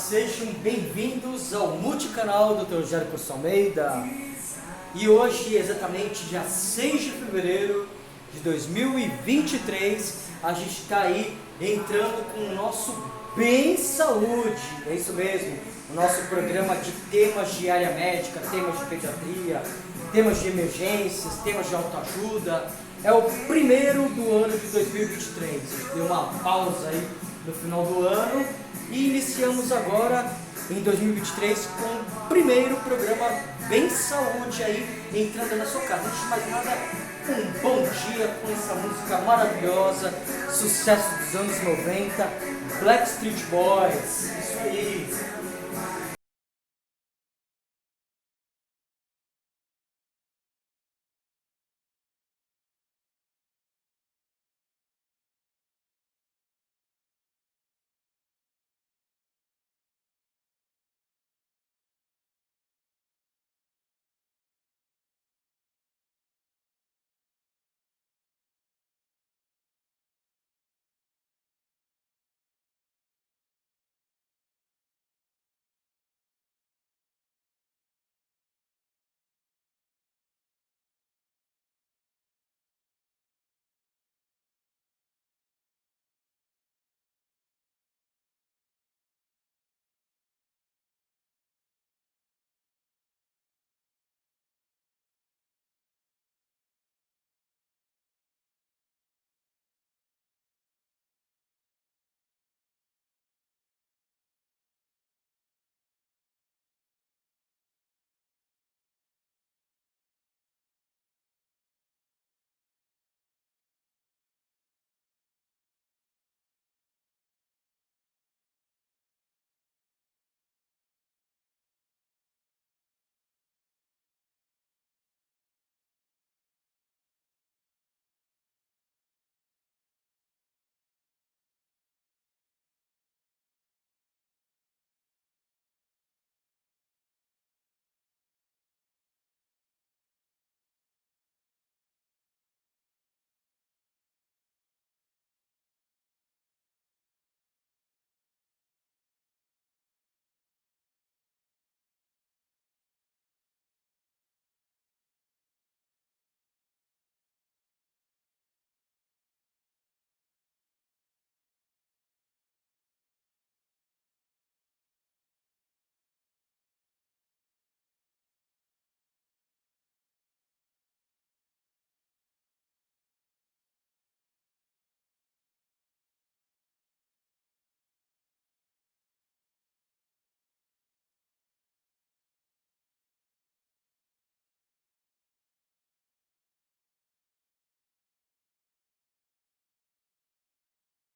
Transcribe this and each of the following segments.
sejam bem-vindos ao multicanal do Dr. Jairo Costa Almeida. E hoje, exatamente dia 6 de fevereiro de 2023, a gente está aí entrando com o nosso Bem Saúde. É isso mesmo, o nosso programa de temas de área médica, temas de pediatria, temas de emergências, temas de autoajuda. É o primeiro do ano de 2023. Deu uma pausa aí no final do ano e iniciamos agora em 2023 com o primeiro programa Bem Saúde aí entrando na sua casa. Antes de mais nada, um bom dia com essa música maravilhosa, sucesso dos anos 90, Backstreet Boys. Isso aí.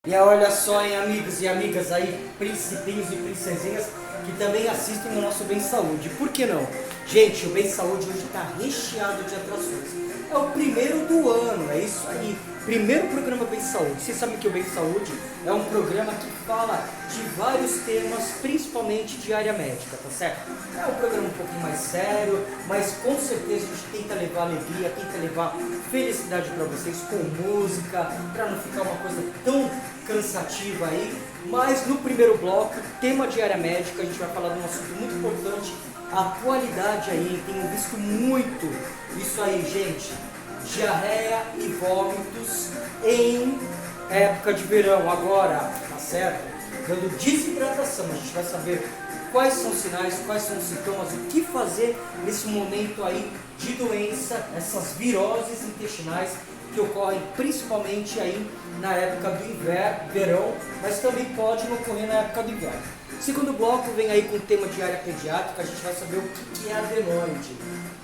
E olha só, hein, amigos e amigas aí, principinhos e princesinhas que também assistem o nosso Bem Saúde. Por que não? Gente, o Bem Saúde hoje está recheado de atrações. É o primeiro do ano, é isso aí. Primeiro programa Bem Saúde. Vocês sabem que o Bem Saúde é um programa que fala de vários temas, principalmente de área médica, tá certo? É um programa um pouquinho mais sério, mas com certeza a gente tenta levar alegria, tenta levar felicidade para vocês com música, para não ficar uma coisa tão cansativa aí. Mas no primeiro bloco, tema de área médica, a gente vai falar de um assunto muito importante, a atualidade aí. Tenho visto muito isso aí, gente. Diarreia e vômitos em época de verão, agora, tá certo? Dando desidratação. A gente vai saber quais são os sinais, quais são os sintomas, o que fazer nesse momento aí de doença, essas viroses intestinais que ocorrem principalmente aí na época do inverno, verão, mas também pode ocorrer na época do inverno. Segundo bloco vem aí com o tema de área pediátrica. A gente vai saber o que é adenoide.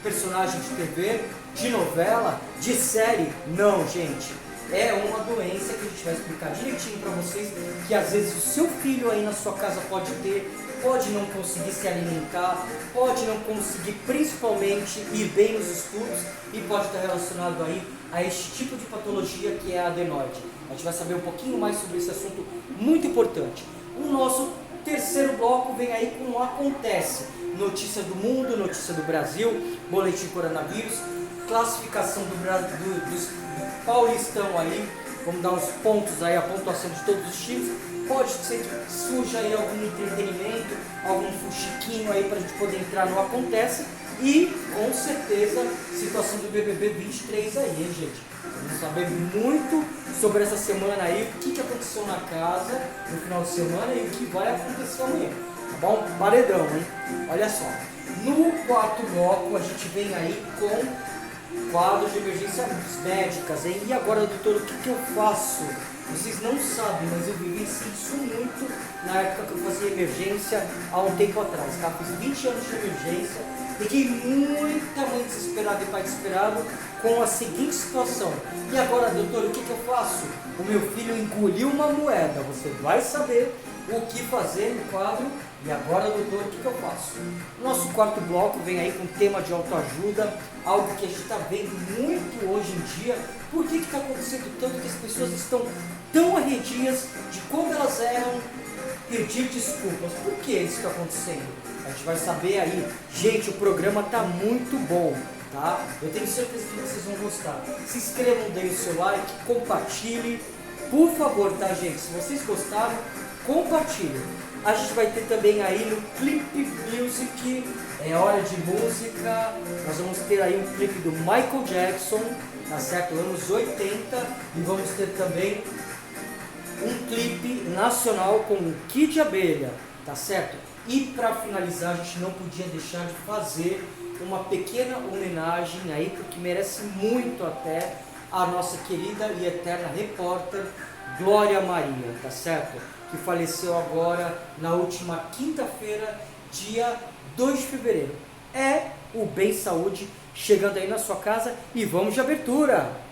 Personagem de TV, de novela, de série? Não, gente. É uma doença que a gente vai explicar direitinho para vocês, que às vezes o seu filho aí na sua casa pode ter, pode não conseguir se alimentar, pode não conseguir principalmente ir bem nos estudos e pode estar relacionado aí a este tipo de patologia que é a adenoide. A gente vai saber um pouquinho mais sobre esse assunto muito importante. O nosso terceiro bloco vem aí com o Acontece. Notícias do mundo, notícia do Brasil, boletim coronavírus, classificação do Paulistão aí, vamos dar uns pontos aí, a pontuação de todos os times. Pode ser que surja aí algum entretenimento, algum fuxiquinho aí pra gente poder entrar no Acontece. E com certeza, situação do BBB 23 aí, hein, gente? Vamos saber muito sobre essa semana aí, o que aconteceu na casa no final de semana e o que vai acontecer amanhã. Tá bom? Paredão, hein? Olha só. No quarto bloco, a gente vem aí com quadros de emergência médicas, hein? E agora, doutor, o que eu faço? Vocês não sabem, mas eu vivenciei isso muito na época que eu fazia emergência há um tempo atrás, tá? Fiz 20 anos de emergência, fiquei muita mãe desesperada e pai desesperado com a seguinte situação. E agora, doutor, o que eu faço? O meu filho engoliu uma moeda, você vai saber o que fazer no quadro. E agora, doutor, o que eu faço? Nosso quarto bloco vem aí com tema de autoajuda, algo que a gente está vendo muito hoje em dia. Por que está acontecendo tanto que as pessoas estão tão arredias de quando elas eram pedir desculpas? Por que isso está acontecendo? A gente vai saber aí. Gente, o programa está muito bom, tá? Eu tenho certeza que vocês vão gostar. Se inscrevam, deem o seu like, compartilhe. Por favor, tá, gente? Se vocês gostaram, compartilhe. A gente vai ter também aí no Clip Music, é hora de música. Nós vamos ter aí um clipe do Michael Jackson, tá certo? Anos 80. E vamos ter também um clipe nacional com o Kid Abelha, tá certo? E para finalizar, a gente não podia deixar de fazer uma pequena homenagem aí, porque merece muito até, a nossa querida e eterna repórter Glória Maria, tá certo? Que faleceu agora na última quinta-feira, dia 2 de fevereiro. É o Bem Saúde chegando aí na sua casa e vamos de abertura!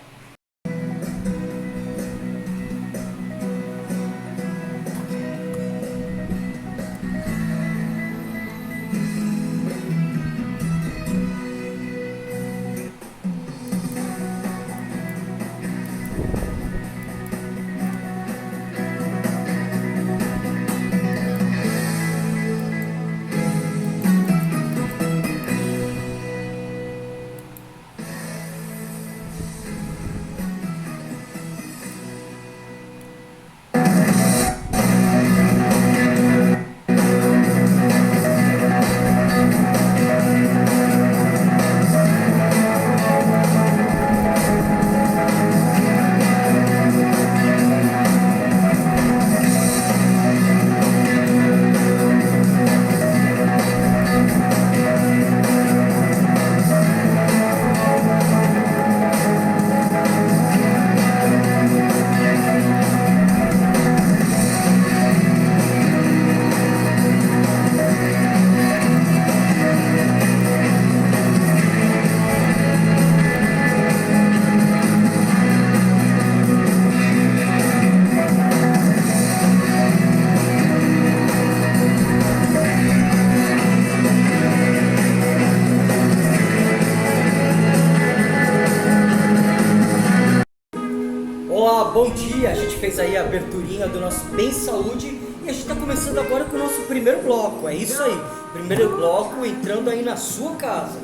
Bom dia, a gente fez aí a aberturinha do nosso Bem Saúde e a gente está começando agora com o nosso primeiro bloco, é isso aí, primeiro bloco entrando aí na sua casa.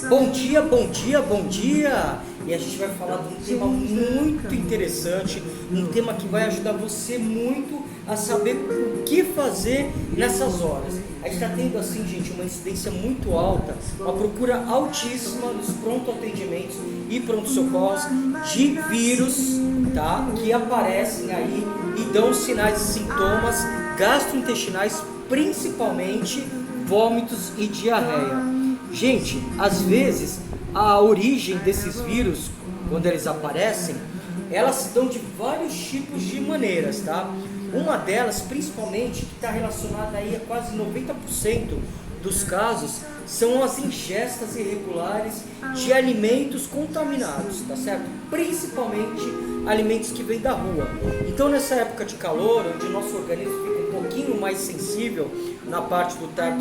Bom dia, bom dia, bom dia! E a gente vai falar de um tema muito interessante, um tema que vai ajudar você muito a saber o que fazer nessas horas. A gente está tendo assim, gente, uma incidência muito alta, uma procura altíssima dos pronto-atendimentos e pronto-socorros de vírus, tá? Que aparecem aí e dão sinais e sintomas gastrointestinais, principalmente vômitos e diarreia. Gente, às vezes a origem desses vírus, quando eles aparecem, elas se dão de vários tipos de maneiras, tá? Uma delas, principalmente, que está relacionada aí a quase 90% dos casos, são as ingestas irregulares de alimentos contaminados, tá certo? Principalmente alimentos que vêm da rua. Então, nessa época de calor, onde o nosso organismo fica um pouquinho mais sensível na parte do trato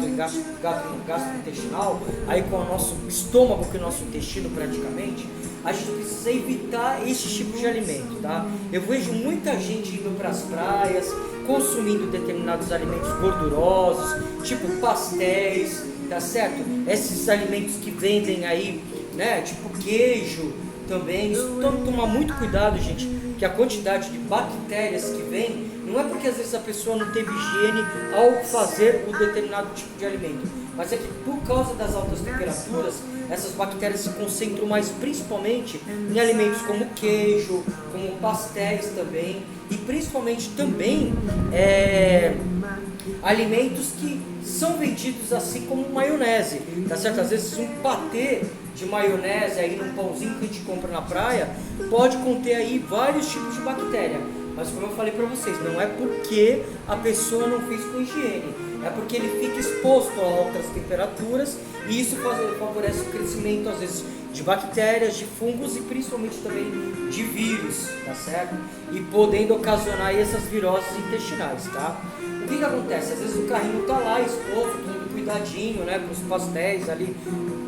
gastrointestinal, aí com o nosso estômago, que é o nosso intestino praticamente, a gente precisa evitar esse tipo de alimento, tá? Eu vejo muita gente indo para as praias, consumindo determinados alimentos gordurosos, tipo pastéis, tá certo? Esses alimentos que vendem aí, né, tipo queijo também. Então, tomar muito cuidado, gente, que que a quantidade de bactérias que vem, não é porque às vezes a pessoa não teve higiene ao fazer o determinado tipo de alimento, mas é que por causa das altas temperaturas, essas bactérias se concentram mais principalmente em alimentos como queijo, como pastéis também, e principalmente também alimentos que são vendidos assim como maionese, tá certo? Às vezes um patê de maionese aí num pãozinho que a gente compra na praia pode conter aí vários tipos de bactéria, mas como eu falei para vocês, não é porque a pessoa não fez com higiene, é porque ele fica exposto a altas temperaturas e isso favorece o crescimento às vezes de bactérias, de fungos e principalmente também de vírus, tá certo? E podendo ocasionar aí essas viroses intestinais, tá? O que acontece? Às vezes o carrinho tá lá exposto, todo cuidadinho, né, com os pastéis ali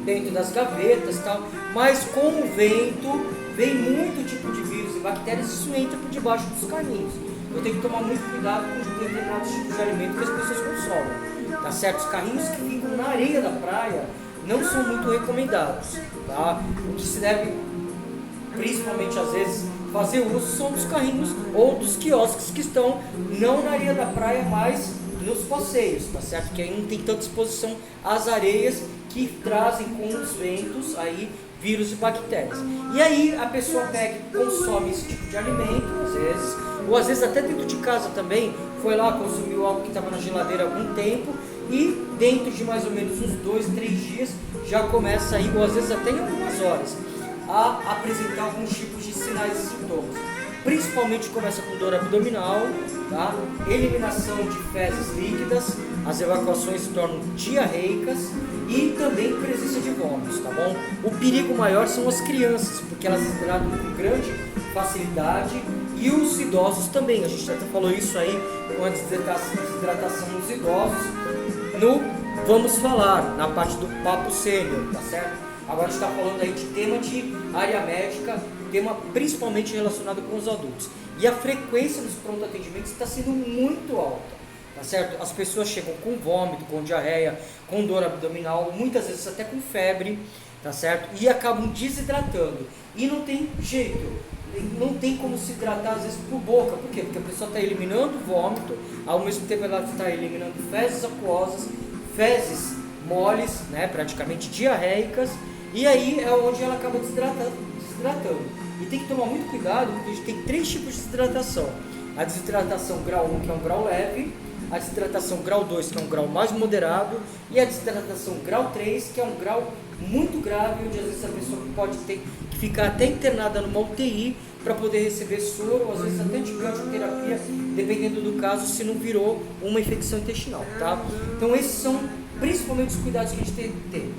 dentro das gavetas e tal, mas com o vento vem muito tipo de vírus e bactérias e isso entra por debaixo dos carrinhos. Eu tenho que tomar muito cuidado com determinados tipos de alimento que as pessoas consomem, tá certo? Os carrinhos que ficam na areia da praia não são muito recomendados, tá? O que se deve, principalmente às vezes, fazer uso são dos carrinhos ou dos quiosques que estão não na areia da praia, mas nos passeios, tá certo? Que aí não tem tanta exposição às areias que trazem com os ventos aí vírus e bactérias. E aí a pessoa pega e consome esse tipo de alimento, às vezes, ou às vezes até dentro de casa também, foi lá, consumiu algo que estava na geladeira há algum tempo e dentro de mais ou menos uns 2, 3 dias já começa aí, ou às vezes até em algumas horas, a apresentar alguns tipos de sinais e sintomas. Principalmente começa com dor abdominal, tá? Eliminação de fezes líquidas, as evacuações se tornam diarreicas e também presença de vômitos, tá bom? O perigo maior são as crianças, porque elas hidratam com grande facilidade e os idosos também. A gente até falou isso aí com a desidratação nos idosos, no Vamos Falar, na parte do Papo Sênior, tá certo? Agora a gente está falando aí de tema de área médica, tema principalmente relacionado com os adultos. E a frequência dos pronto atendimentos está sendo muito alta, tá certo? As pessoas chegam com vômito, com diarreia, com dor abdominal, muitas vezes até com febre, tá certo? E acabam desidratando. E não tem jeito, não tem como se hidratar às vezes por boca. Por quê? Porque a pessoa está eliminando vômito, ao mesmo tempo ela está eliminando fezes aquosas, fezes moles, né, praticamente diarreicas, e aí é onde ela acaba desidratando. E tem que tomar muito cuidado, porque a gente tem 3 tipos de desidratação. A desidratação grau 1, que é um grau leve, a desidratação grau 2, que é um grau mais moderado, e a desidratação grau 3, que é um grau muito grave, onde às vezes a pessoa pode ter que ficar até internada numa UTI para poder receber soro, ou às vezes até antibiótico terapia, dependendo do caso, se não virou uma infecção intestinal, tá? Então esses são principalmente os cuidados que a gente tem que ter.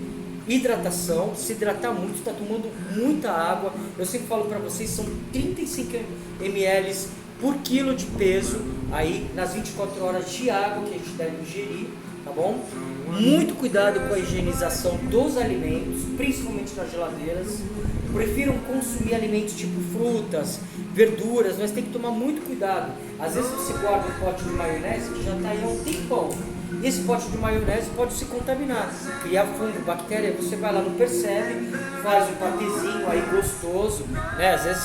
Hidratação, se hidratar muito, está tomando muita água. Eu sempre falo para vocês, são 35 ml por quilo de peso aí nas 24 horas de água que a gente deve ingerir, tá bom? Muito cuidado com a higienização dos alimentos, principalmente nas geladeiras. Prefiram consumir alimentos tipo frutas, verduras, mas tem que tomar muito cuidado. Às vezes você guarda um pote de maionese que já está aí há um tempão. E esse pote de maionese pode se contaminar, criar fungo, bactéria, você vai lá, não percebe, faz um patezinho aí gostoso, né? Às vezes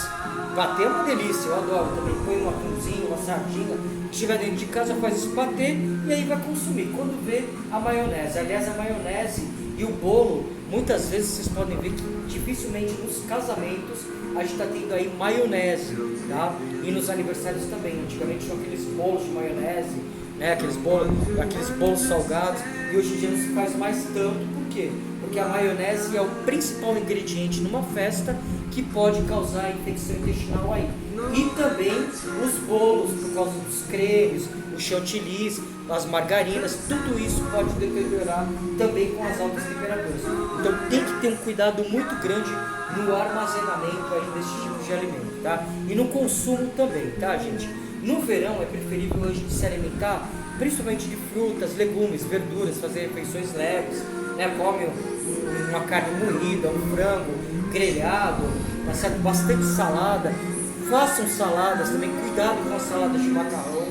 patê é uma delícia, eu adoro também, põe um atumzinho, uma sardinha, chega dentro de casa, faz esse patê e aí vai consumir. Quando vê a maionese, aliás a maionese e o bolo, muitas vezes vocês podem ver que dificilmente nos casamentos a gente está tendo aí maionese, tá? E nos aniversários também, antigamente tinham aqueles bolos de maionese, né, aqueles bolos salgados, e hoje em dia não se faz mais tanto. Por quê? Porque a maionese é o principal ingrediente numa festa que pode causar infecção intestinal aí. E também os bolos, por causa dos cremes, o chantilly, as margarinas, tudo isso pode deteriorar também com as altas temperaturas. Então tem que ter um cuidado muito grande no armazenamento aí desse tipo de alimento, tá? E no consumo também, tá, gente? No verão é preferível a gente se alimentar principalmente de frutas, legumes, verduras, fazer refeições leves, né? Come uma carne moída, um frango grelhado, tá certo? Bastante salada. Façam saladas também, cuidado com as saladas de macarrão,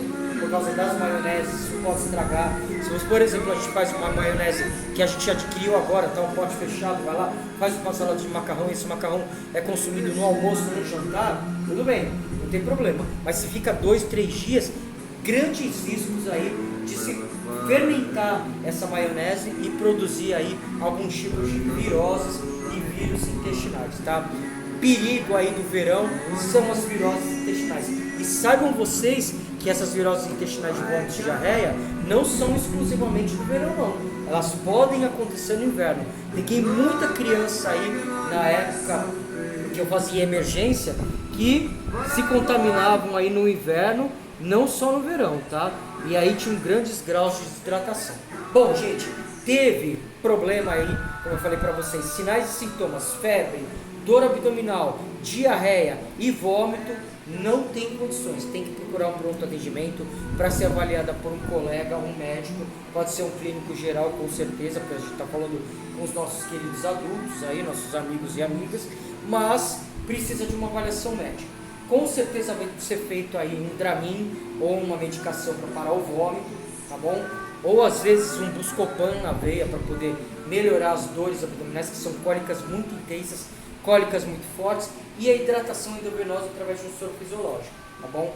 por causa das maioneses, isso pode estragar. Se você, por exemplo, a gente faz uma maionese que a gente adquiriu agora, tá um pote fechado, vai lá, faz uma salada de macarrão, e esse macarrão é consumido no almoço, no jantar, tudo bem, não tem problema. Mas se fica 2, 3 dias, grandes riscos aí de se fermentar essa maionese e produzir aí alguns tipos de viroses e vírus intestinais, tá? Perigo aí do verão são as viroses intestinais. E saibam vocês que essas viroses intestinais de vômito e diarreia não são exclusivamente do verão, não. Elas podem acontecer no inverno. Peguei muita criança aí na época que eu fazia emergência que se contaminavam aí no inverno, não só no verão, tá? E aí tinham grandes graus de desidratação. Bom, gente, teve problema aí, como eu falei para vocês, sinais e sintomas, febre, dor abdominal, diarreia e vômito, não tem condições, tem que procurar um pronto atendimento para ser avaliada por um colega, um médico, pode ser um clínico geral com certeza, porque a gente está falando com os nossos queridos adultos aí, nossos amigos e amigas, mas precisa de uma avaliação médica. Com certeza vai ser feito aí um Dramin ou uma medicação para parar o vômito, tá bom? Ou às vezes um Buscopan na veia para poder melhorar as dores abdominais, que são cólicas muito intensas, cólicas muito fortes, e a hidratação endovenosa através de um soro fisiológico, tá bom?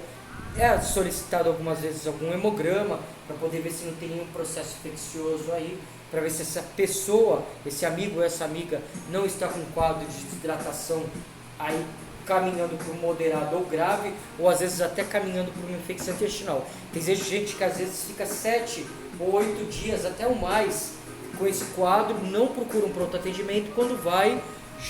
É solicitado algumas vezes algum hemograma para poder ver se não tem nenhum processo infeccioso aí, para ver se essa pessoa, esse amigo ou essa amiga não está com quadro de desidratação aí caminhando para um moderado ou grave, ou às vezes até caminhando para uma infecção intestinal. Tem gente que às vezes fica 7 ou 8 dias, até ou mais, com esse quadro, não procura um pronto atendimento, quando vai,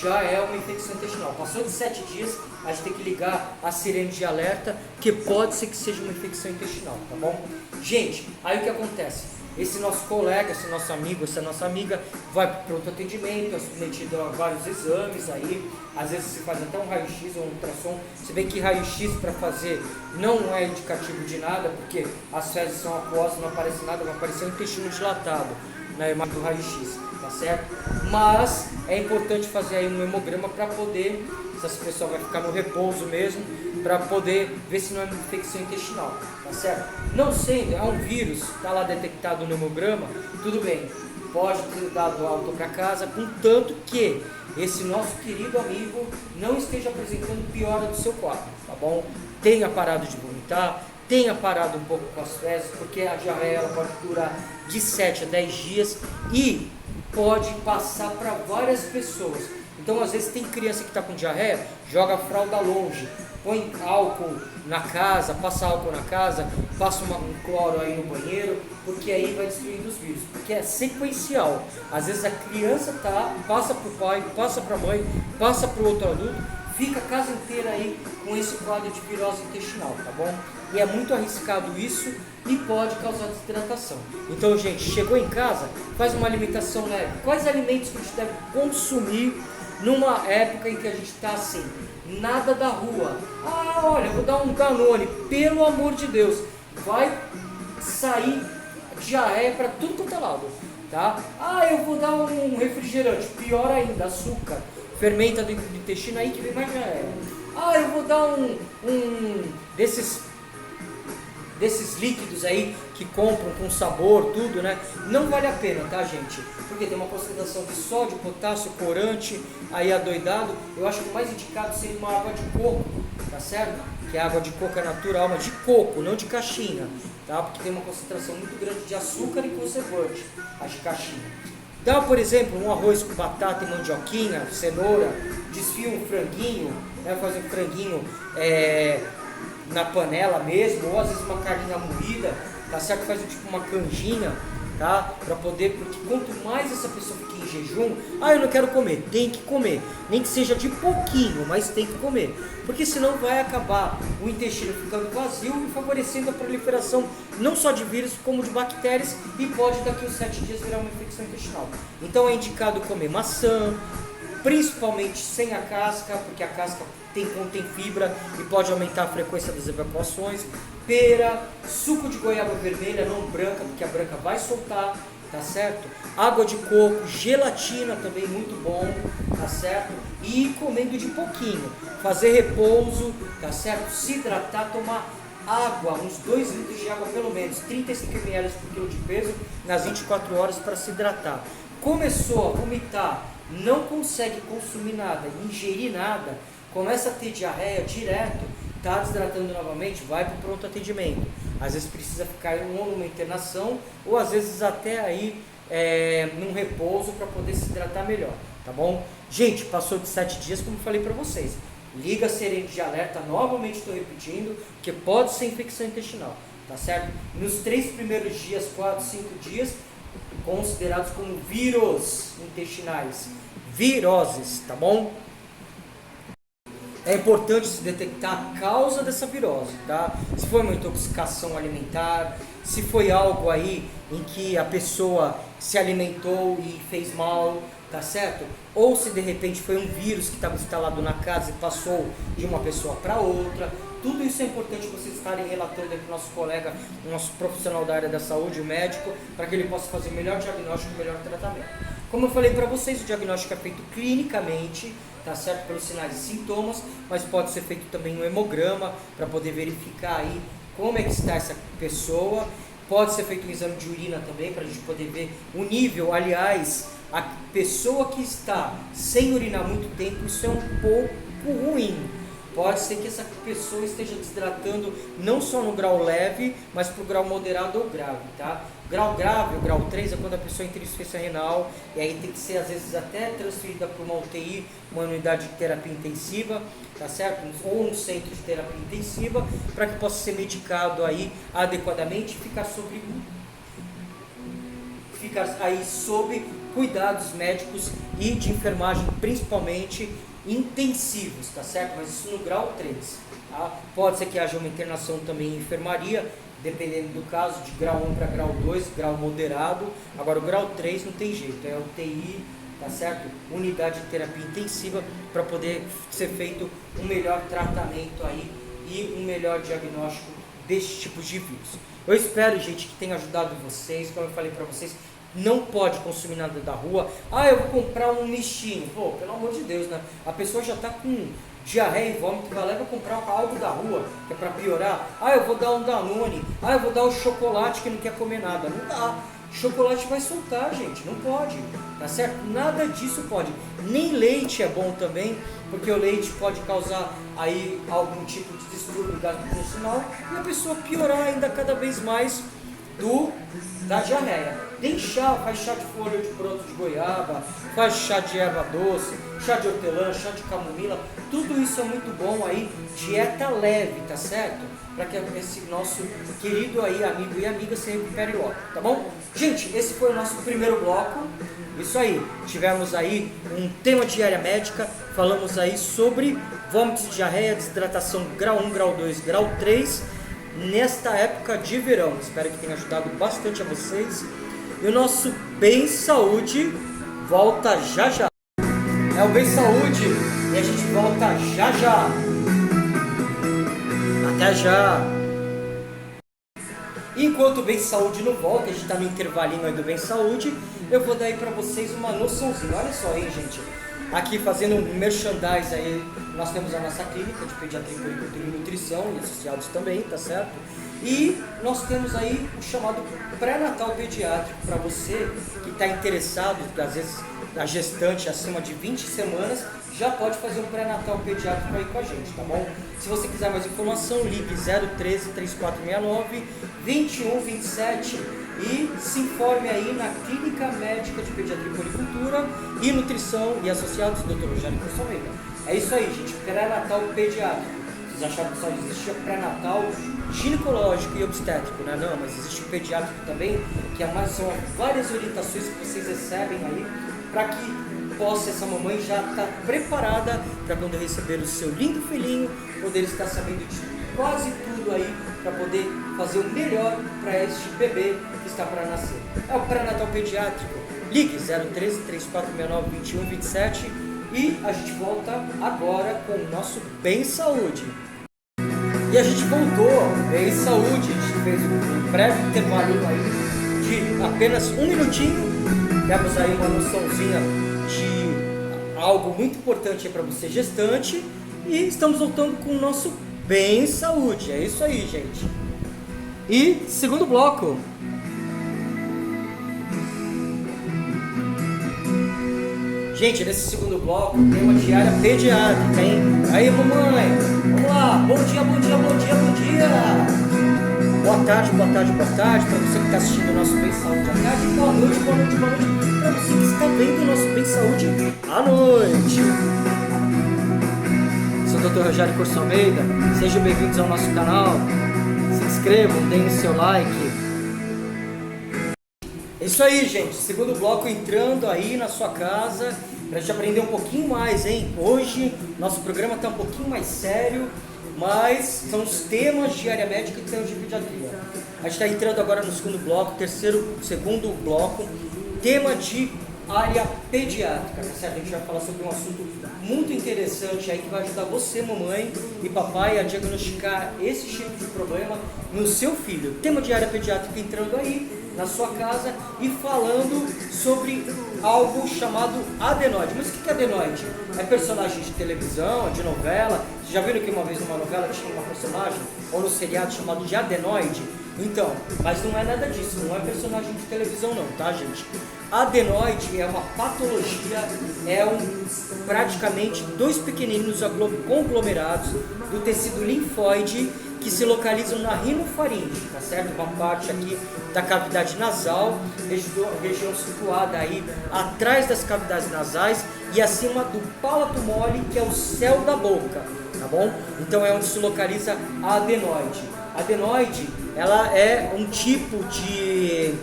já é uma infecção intestinal. Passou de 7 dias, a gente tem que ligar a sirene de alerta, que pode ser que seja uma infecção intestinal, tá bom? Gente, aí o que acontece? Esse nosso colega, esse nosso amigo, essa nossa amiga vai para o pronto atendimento, é submetido a vários exames aí, às vezes se faz até um raio-x ou um ultrassom. Se bem que raio-x para fazer não é indicativo de nada, porque as fezes são aquosas, não aparece nada, vai aparecer um intestino dilatado na imagem do raio-x, tá certo? Mas é importante fazer aí um hemograma para poder, se essa pessoa vai ficar no repouso mesmo, para poder ver se não é uma infecção intestinal, tá certo? Não sendo, é um vírus, está lá detectado no hemograma, tudo bem, pode ter dado alta para casa, contanto que esse nosso querido amigo não esteja apresentando piora do seu quadro, tá bom? Tenha parado de vomitar, tenha parado um pouco com as fezes, porque a diarreia ela pode durar de 7 a 10 dias e pode passar para várias pessoas. Então, às vezes, tem criança que está com diarreia, joga a fralda longe, põe álcool na casa, passa álcool na casa, passa um cloro aí no banheiro, porque aí vai destruindo os vírus, porque é sequencial. Às vezes a criança passa para o pai, passa para a mãe, passa para o outro adulto, fica a casa inteira aí com esse quadro de virose intestinal, tá bom? E é muito arriscado isso e pode causar desidratação. Então, gente, chegou em casa, faz uma alimentação leve. Quais alimentos que a gente deve consumir numa época em que a gente está assim? Nada da rua. Ah, olha, vou dar um Danone, pelo amor de Deus, vai sair diarreia para tudo quanto é lado, tá? Ah, eu vou dar um refrigerante, pior ainda, açúcar, fermenta do intestino, aí que vem mais diarreia. Ah, eu vou dar um desses líquidos aí que compram com sabor, tudo, né? Não vale a pena, tá, gente? Porque tem uma concentração de sódio, potássio, corante, aí adoidado. Eu acho que o mais indicado seria uma água de coco, tá certo? Que a água de coco é natural, mas de coco, não de caixinha, tá? Porque tem uma concentração muito grande de açúcar e conservante, a de caixinha. Dá, por exemplo, um arroz com batata e mandioquinha, cenoura, desfia um franguinho, né? Faz um franguinho na panela mesmo, ou às vezes uma carninha moída, tá certo? Faz tipo uma canjinha, tá? Para poder, porque quanto mais essa pessoa fica em jejum, eu não quero comer, tem que comer, nem que seja de pouquinho, mas tem que comer, porque senão vai acabar o intestino ficando vazio e favorecendo a proliferação não só de vírus como de bactérias, e pode daqui a uns 7 dias virar uma infecção intestinal. Então é indicado comer maçã, principalmente sem a casca, porque a casca contém fibra e pode aumentar a frequência das evacuações. Pera, suco de goiaba vermelha, não branca, porque a branca vai soltar, tá certo? Água de coco, gelatina também muito bom, tá certo? E ir comendo de pouquinho, fazer repouso, tá certo? Se hidratar, tomar água, uns 2 litros de água pelo menos, 35 ml por quilo de peso, nas 24 horas para se hidratar. Começou a vomitar, não consegue consumir nada, ingerir nada, começa a ter diarreia direto, está desidratando novamente, vai para o pronto atendimento. Às vezes precisa ficar ou numa internação, ou às vezes até aí num repouso para poder se hidratar melhor, tá bom? Gente, passou de 7 dias, como eu falei para vocês. Liga a sirene de alerta, novamente estou repetindo, que pode ser infecção intestinal, tá certo? Nos 3 primeiros dias, 4, 5 dias, considerados como vírus intestinais, viroses, tá bom? É importante se detectar a causa dessa virose, tá? Se foi uma intoxicação alimentar, se foi algo aí em que a pessoa se alimentou e fez mal, tá certo? Ou se de repente foi um vírus que estava instalado na casa e passou de uma pessoa para outra. Tudo isso é importante vocês estarem relatando aí para o nosso colega, o nosso profissional da área da saúde, o médico, para que ele possa fazer o melhor diagnóstico e o melhor tratamento. Como eu falei para vocês, o diagnóstico é feito clinicamente, tá certo? Pelos sinais e sintomas, mas pode ser feito também um hemograma para poder verificar aí como é que está essa pessoa. Pode ser feito um exame de urina também para a gente poder ver o nível. Aliás, a pessoa que está sem urinar muito tempo, isso é um pouco ruim. Pode ser que essa pessoa esteja desidratando não só no grau leve, mas para o grau moderado ou grave, tá? O grau grave, o grau 3, é quando a pessoa entra em insuficiência renal, e aí tem que ser às vezes até transferida para uma UTI, uma unidade de terapia intensiva, tá certo? Ou um centro de terapia intensiva, para que possa ser medicado aí adequadamente e ficar aí sob cuidados médicos e de enfermagem, principalmente intensivos, tá certo? Mas isso no grau 3, tá? Pode ser que haja uma internação também em enfermaria, dependendo do caso, de grau 1 para grau 2, grau moderado. Agora o grau 3 não tem jeito, é UTI, tá certo? Unidade de terapia intensiva, para poder ser feito um melhor tratamento aí e um melhor diagnóstico deste tipo de vírus. Eu espero, gente, que tenha ajudado vocês. Como eu falei para vocês, não pode consumir nada da rua. Ah, eu vou comprar um mistinho. Pô, pelo amor de Deus, né? A pessoa já está com diarreia e vômito, vai lá e vai comprar algo da rua, que é para piorar. Ah, eu vou dar um Danone. Ah, eu vou dar um chocolate que não quer comer nada. Não dá. Chocolate vai soltar, gente. Não pode. Tá certo? Nada disso pode. Nem leite é bom também, porque o leite pode causar aí algum tipo de distúrbio gastrointestinal e a pessoa piorar ainda cada vez mais da diarreia. Tem chá, faz chá de folha de broto de goiaba, faz chá de erva doce, chá de hortelã, chá de camomila, tudo isso é muito bom aí, dieta leve, tá certo? Para que esse nosso querido aí, amigo e amiga, se recupere logo, tá bom? Gente, esse foi o nosso primeiro bloco. Isso aí, tivemos aí um tema de área médica, falamos aí sobre vômitos e diarreia, desidratação grau 1, grau 2, grau 3, nesta época de verão. Espero que tenha ajudado bastante a vocês. E o nosso Bem Saúde volta já já. É o Bem Saúde e a gente volta já já. Até já. Enquanto o Bem Saúde não volta, a gente está no intervalinho aí do Bem Saúde, eu vou dar aí para vocês uma noçãozinha. Olha só aí, gente. Aqui fazendo um merchandise aí, nós temos a nossa clínica de pediatria, puericultura e nutrição e associados também, tá certo? E nós temos aí o chamado pré-natal pediátrico para você que está interessado, porque às vezes a gestante acima de 20 semanas já pode fazer um pré-natal pediátrico aí com a gente, tá bom? Se você quiser mais informação, ligue 013 3469 2127 e se informe aí na Clínica Médica de Pediatria e Puericultura e Nutrição e Associados, Dr. Rogério Almeida. É isso aí, gente, pré-natal pediátrico. Vocês acharam que só existia pré-natal ginecológico e obstétrico, né? Não, mas existe o pediátrico também, que são várias orientações que vocês recebem aí para que possa essa mamãe já estar preparada para quando receber o seu lindo filhinho, poder estar sabendo de quase tudo aí para poder fazer o melhor para este bebê que está para nascer. É o pré-natal pediátrico. Ligue 013 3469 2127 e a gente volta agora com o nosso Bem Saúde. E a gente voltou, Bem Saúde, a gente fez um breve intervalinho aí de apenas um minutinho. Temos aí uma noçãozinha de algo muito importante para você gestante e estamos voltando com o nosso bem saúde. É isso aí, gente. E segundo bloco. Gente, nesse segundo bloco tem uma diária pediátrica, hein? Aí, mamãe, vamos lá. Bom dia, bom dia, bom dia, bom dia. Boa tarde, boa tarde, boa tarde para você que está assistindo o nosso Bem Saúde à tarde. Boa noite, boa noite, boa noite para você que está vendo o nosso Bem Saúde à noite. Sou o Dr. Rogério Corso Almeida. Sejam bem-vindos ao nosso canal. Se inscrevam, deem o seu like. É isso aí, gente. Segundo bloco entrando aí na sua casa para gente aprender um pouquinho mais, hein? Hoje nosso programa está um pouquinho mais sério, mas são os temas de área médica e temas de pediatria. A gente está entrando agora no segundo bloco, segundo bloco, tema de área pediátrica, tá certo? A gente vai falar sobre um assunto muito interessante aí que vai ajudar você, mamãe e papai, a diagnosticar esse tipo de problema no seu filho. Tema de área pediátrica entrando aí na sua casa e falando sobre algo chamado adenoide. Mas o que é adenoide? É personagem de televisão, de novela. Vocês já viram que uma vez numa novela tinha uma personagem, ou no seriado chamado de adenoide? Então, mas não é nada disso, não é personagem de televisão não, tá, gente? Adenoide é uma patologia, praticamente dois pequeninos conglomerados do tecido linfóide que se localizam na rinofaringe, tá certo? Uma parte aqui da cavidade nasal, região situada aí atrás das cavidades nasais e acima do palato mole, que é o céu da boca, tá bom? Então é onde se localiza a adenoide. A adenoide, ela é um tipo de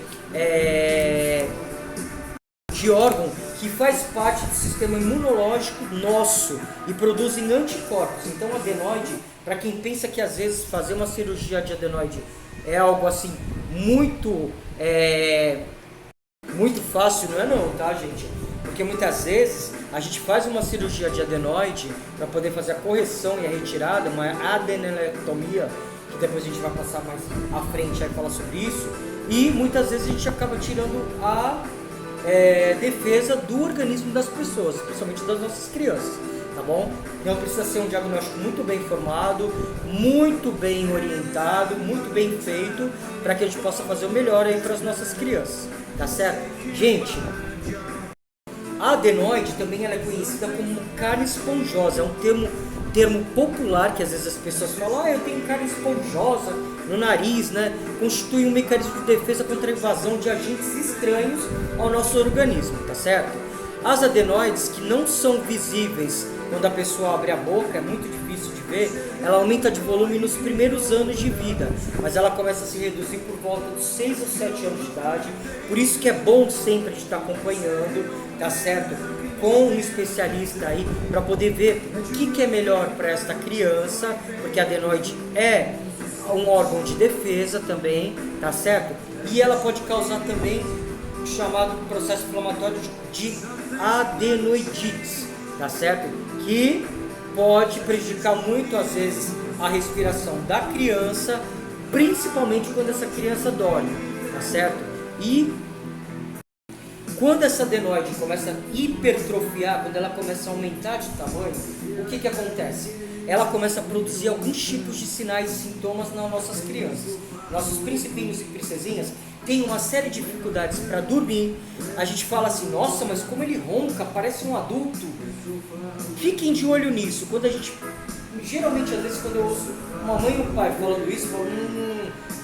órgão que faz parte do sistema imunológico nosso e produzem anticorpos. Então, a adenoide, para quem pensa que às vezes fazer uma cirurgia de adenoide é algo assim muito fácil, não é não, tá, gente? Porque muitas vezes a gente faz uma cirurgia de adenoide para poder fazer a correção e a retirada, uma adenelectomia, que depois a gente vai passar mais à frente e falar sobre isso, e muitas vezes a gente acaba tirando a defesa do organismo das pessoas, principalmente das nossas crianças, tá bom? Então precisa ser um diagnóstico muito bem formado, muito bem orientado, muito bem feito, para que a gente possa fazer o melhor aí para as nossas crianças, tá certo? Gente, a adenoide também ela é conhecida como carne esponjosa, é um termo popular que às vezes as pessoas falam, eu tenho carne esponjosa no nariz, né? Constitui um mecanismo de defesa contra a invasão de agentes estranhos ao nosso organismo, tá certo? As adenoides que não são visíveis quando a pessoa abre a boca, é muito difícil de ver, ela aumenta de volume nos primeiros anos de vida, mas ela começa a se reduzir por volta dos 6 ou 7 anos de idade, por isso que é bom sempre a gente estar acompanhando, tá certo? Com um especialista aí, para poder ver o que é melhor para esta criança, porque a adenoide é um órgão de defesa também, tá certo? E ela pode causar também o chamado processo inflamatório de adenoidites, tá certo? Que pode prejudicar muito, às vezes, a respiração da criança, principalmente quando essa criança dorme, tá certo? E quando essa adenoide começa a hipertrofiar, quando ela começa a aumentar de tamanho, o que acontece? Ela começa a produzir alguns tipos de sinais e sintomas nas nossas crianças. Nossos principinhos e princesinhas têm uma série de dificuldades para dormir. A gente fala assim, nossa, mas como ele ronca, parece um adulto. Fiquem de olho nisso. Quando a gente, geralmente, às vezes, quando eu ouço uma mãe e um pai falando isso, eu falo,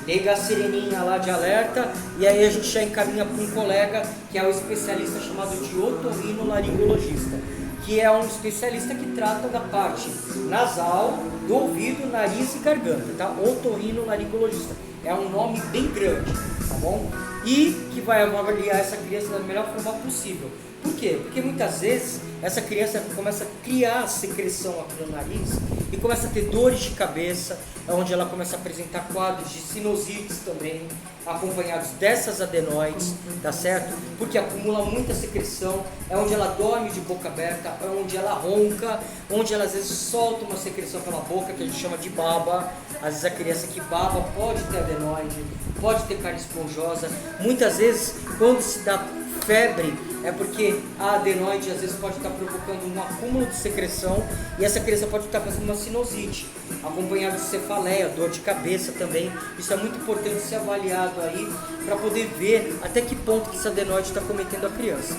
liga a sireninha lá de alerta, e aí a gente já encaminha para um colega que é um especialista chamado de otorrinolaringologista, que é um especialista que trata da parte nasal, do ouvido, nariz e garganta, tá? Otorrinolaringologista. É um nome bem grande, tá bom? E que vai avaliar essa criança da melhor forma possível. Por quê? Porque muitas vezes essa criança começa a criar secreção aqui no nariz e começa a ter dores de cabeça, onde ela começa a apresentar quadros de sinusites também, acompanhados dessas adenoides, tá certo? Porque acumula muita secreção, é onde ela dorme de boca aberta, é onde ela ronca, onde ela às vezes solta uma secreção pela boca, que a gente chama de baba. Às vezes a criança que baba pode ter adenoide, pode ter carne esponjosa. Muitas vezes, quando se dá febre, é porque a adenoide às vezes pode estar provocando um acúmulo de secreção e essa criança pode estar fazendo uma sinusite, acompanhada de cefaleia, dor de cabeça também. Isso é muito importante ser avaliado aí para poder ver até que ponto que essa adenoide está cometendo a criança.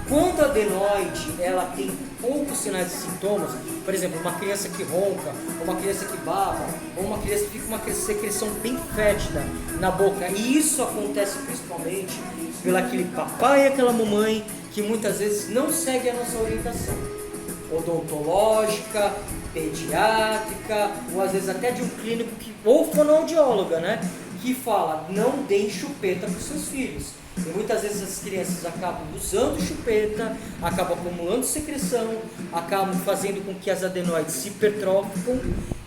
Quando a adenoide ela tem poucos sinais e sintomas, por exemplo, uma criança que ronca, ou uma criança que baba, ou uma criança que fica uma secreção bem fétida na boca, e isso acontece principalmente pelo aquele papai e aquela mamãe que muitas vezes não segue a nossa orientação odontológica, pediátrica, ou às vezes até de um clínico ou fonoaudióloga, né? Que fala, não deem chupeta para os seus filhos. E muitas vezes as crianças acabam usando chupeta, acabam acumulando secreção, acabam fazendo com que as adenoides se hipertroficam,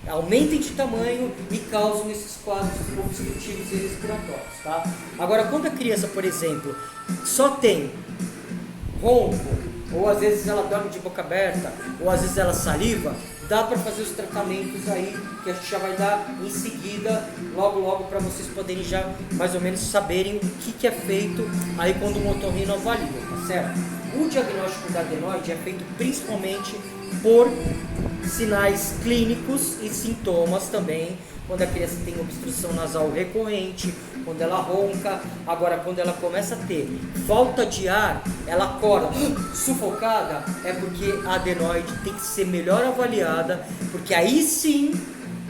aumentem de tamanho e causam esses quadros obstrutivos e respiratórios, tá? Agora, quando a criança, por exemplo, só tem ronco, ou às vezes ela dorme de boca aberta, ou às vezes ela saliva, dá para fazer os tratamentos aí, que a gente já vai dar em seguida, logo para vocês poderem já mais ou menos saberem o que é feito aí quando o otorrino avalia, tá certo? O diagnóstico da adenoide é feito principalmente por sinais clínicos e sintomas também, quando a criança tem obstrução nasal recorrente, quando ela ronca. Agora, quando ela começa a ter falta de ar, ela acorda sufocada, é porque a adenoide tem que ser melhor avaliada, porque aí sim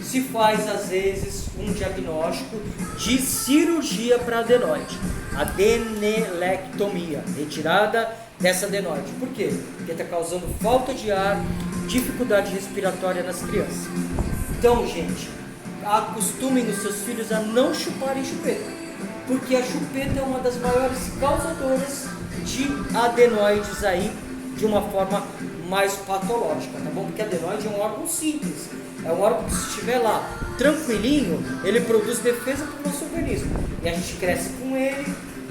se faz às vezes um diagnóstico de cirurgia para adenoide, adenelectomia, retirada dessa adenoide. Por quê? Porque está causando falta de ar, dificuldade respiratória nas crianças. Então, gente, acostumem os seus filhos a não chuparem chupeta, porque a chupeta é uma das maiores causadoras de adenoides aí de uma forma mais patológica, tá bom? Porque a adenoide é um órgão simples, é um órgão que, se estiver lá tranquilinho, ele produz defesa para o nosso organismo e a gente cresce com ele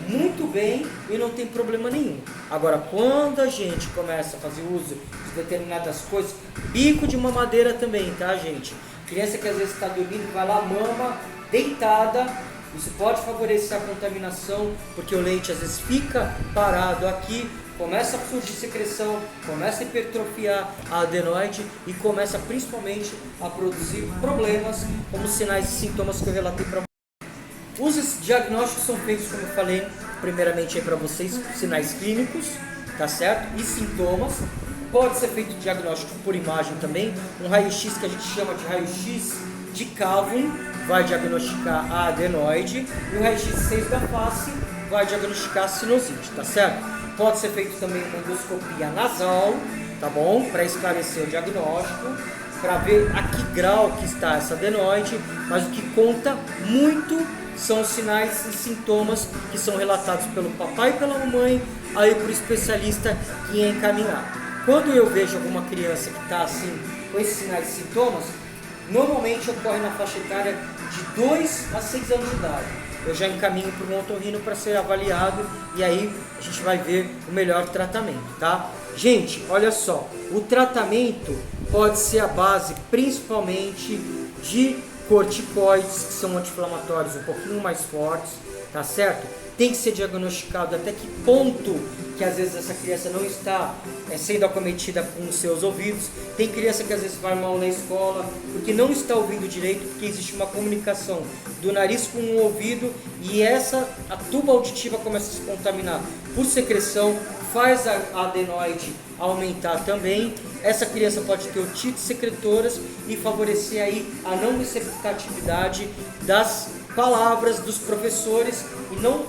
muito bem e não tem problema nenhum. Agora, quando a gente começa a fazer uso de determinadas coisas, bico de mamadeira também, tá, gente? Criança que às vezes está dormindo, vai lá, mama, deitada, isso pode favorecer a contaminação, porque o leite às vezes fica parado aqui, começa a surgir secreção, começa a hipertrofiar a adenoide e começa principalmente a produzir problemas, como sinais e sintomas que eu relatei para vocês. Os diagnósticos são feitos, como eu falei, primeiramente aí para vocês, sinais clínicos, tá certo? E sintomas. Pode ser feito diagnóstico por imagem também, um raio-x que a gente chama de raio-x de Cavum vai diagnosticar a adenoide e o raio-x 6 da face vai diagnosticar a sinusite, tá certo? Pode ser feito também uma endoscopia nasal, tá bom? Para esclarecer o diagnóstico, para ver a que grau que está essa adenoide, mas o que conta muito são os sinais e sintomas que são relatados pelo papai e pela mamãe, aí para o especialista que ia encaminhar. Quando eu vejo alguma criança que está assim, com esses sinais e sintomas, normalmente ocorre na faixa etária de 2 a 6 anos de idade. Eu já encaminho para um otorrino para ser avaliado e aí a gente vai ver o melhor tratamento, tá? Gente, olha só, o tratamento pode ser a base principalmente de corticoides, que são anti-inflamatórios um pouquinho mais fortes, tá certo? Tem que ser diagnosticado até que ponto que às vezes essa criança não está sendo acometida com os seus ouvidos. Tem criança que às vezes vai mal na escola porque não está ouvindo direito, porque existe uma comunicação do nariz com o ouvido e a tuba auditiva começa a se contaminar por secreção, faz a adenoide aumentar também. Essa criança pode ter otites secretoras e favorecer aí a não receptividade das palavras dos professores e não,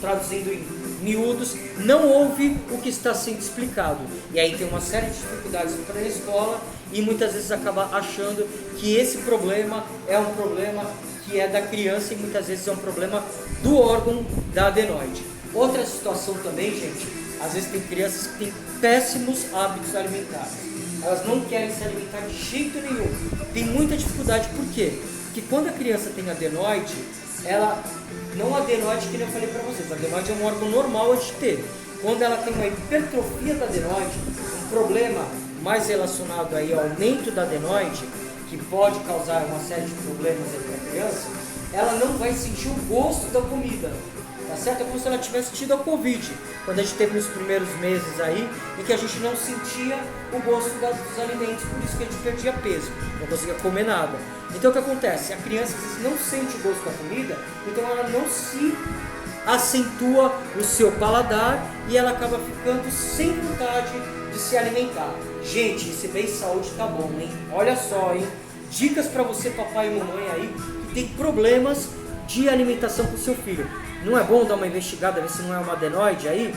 traduzindo em miúdos, não ouve o que está sendo explicado. E aí tem uma série de dificuldades para a escola e muitas vezes acaba achando que esse problema é um problema que é da criança e muitas vezes é um problema do órgão da adenoide. Outra situação também, gente, às vezes tem crianças que têm péssimos hábitos alimentares. Elas não querem se alimentar de jeito nenhum. Tem muita dificuldade, por quê? Porque quando a criança tem adenoide, ela, não adenoide que eu falei para vocês, a adenoide é um órgão normal de ter. Quando ela tem uma hipertrofia da adenoide, um problema mais relacionado aí ao aumento da adenoide, que pode causar uma série de problemas aí para a criança, ela não vai sentir o gosto da comida, tá certo? É como se ela tivesse tido a Covid, quando a gente teve nos primeiros meses aí, em que a gente não sentia o gosto dos alimentos, por isso que a gente perdia peso, não conseguia comer nada. Então o que acontece? A criança às vezes não sente o gosto da comida, então ela não se acentua o seu paladar e ela acaba ficando sem vontade de se alimentar. Gente, esse Bem Saúde tá bom, hein? Olha só, hein? Dicas para você, papai e mamãe aí, que tem problemas de alimentação com o seu filho. Não é bom dar uma investigada, ver se não é uma adenoide aí?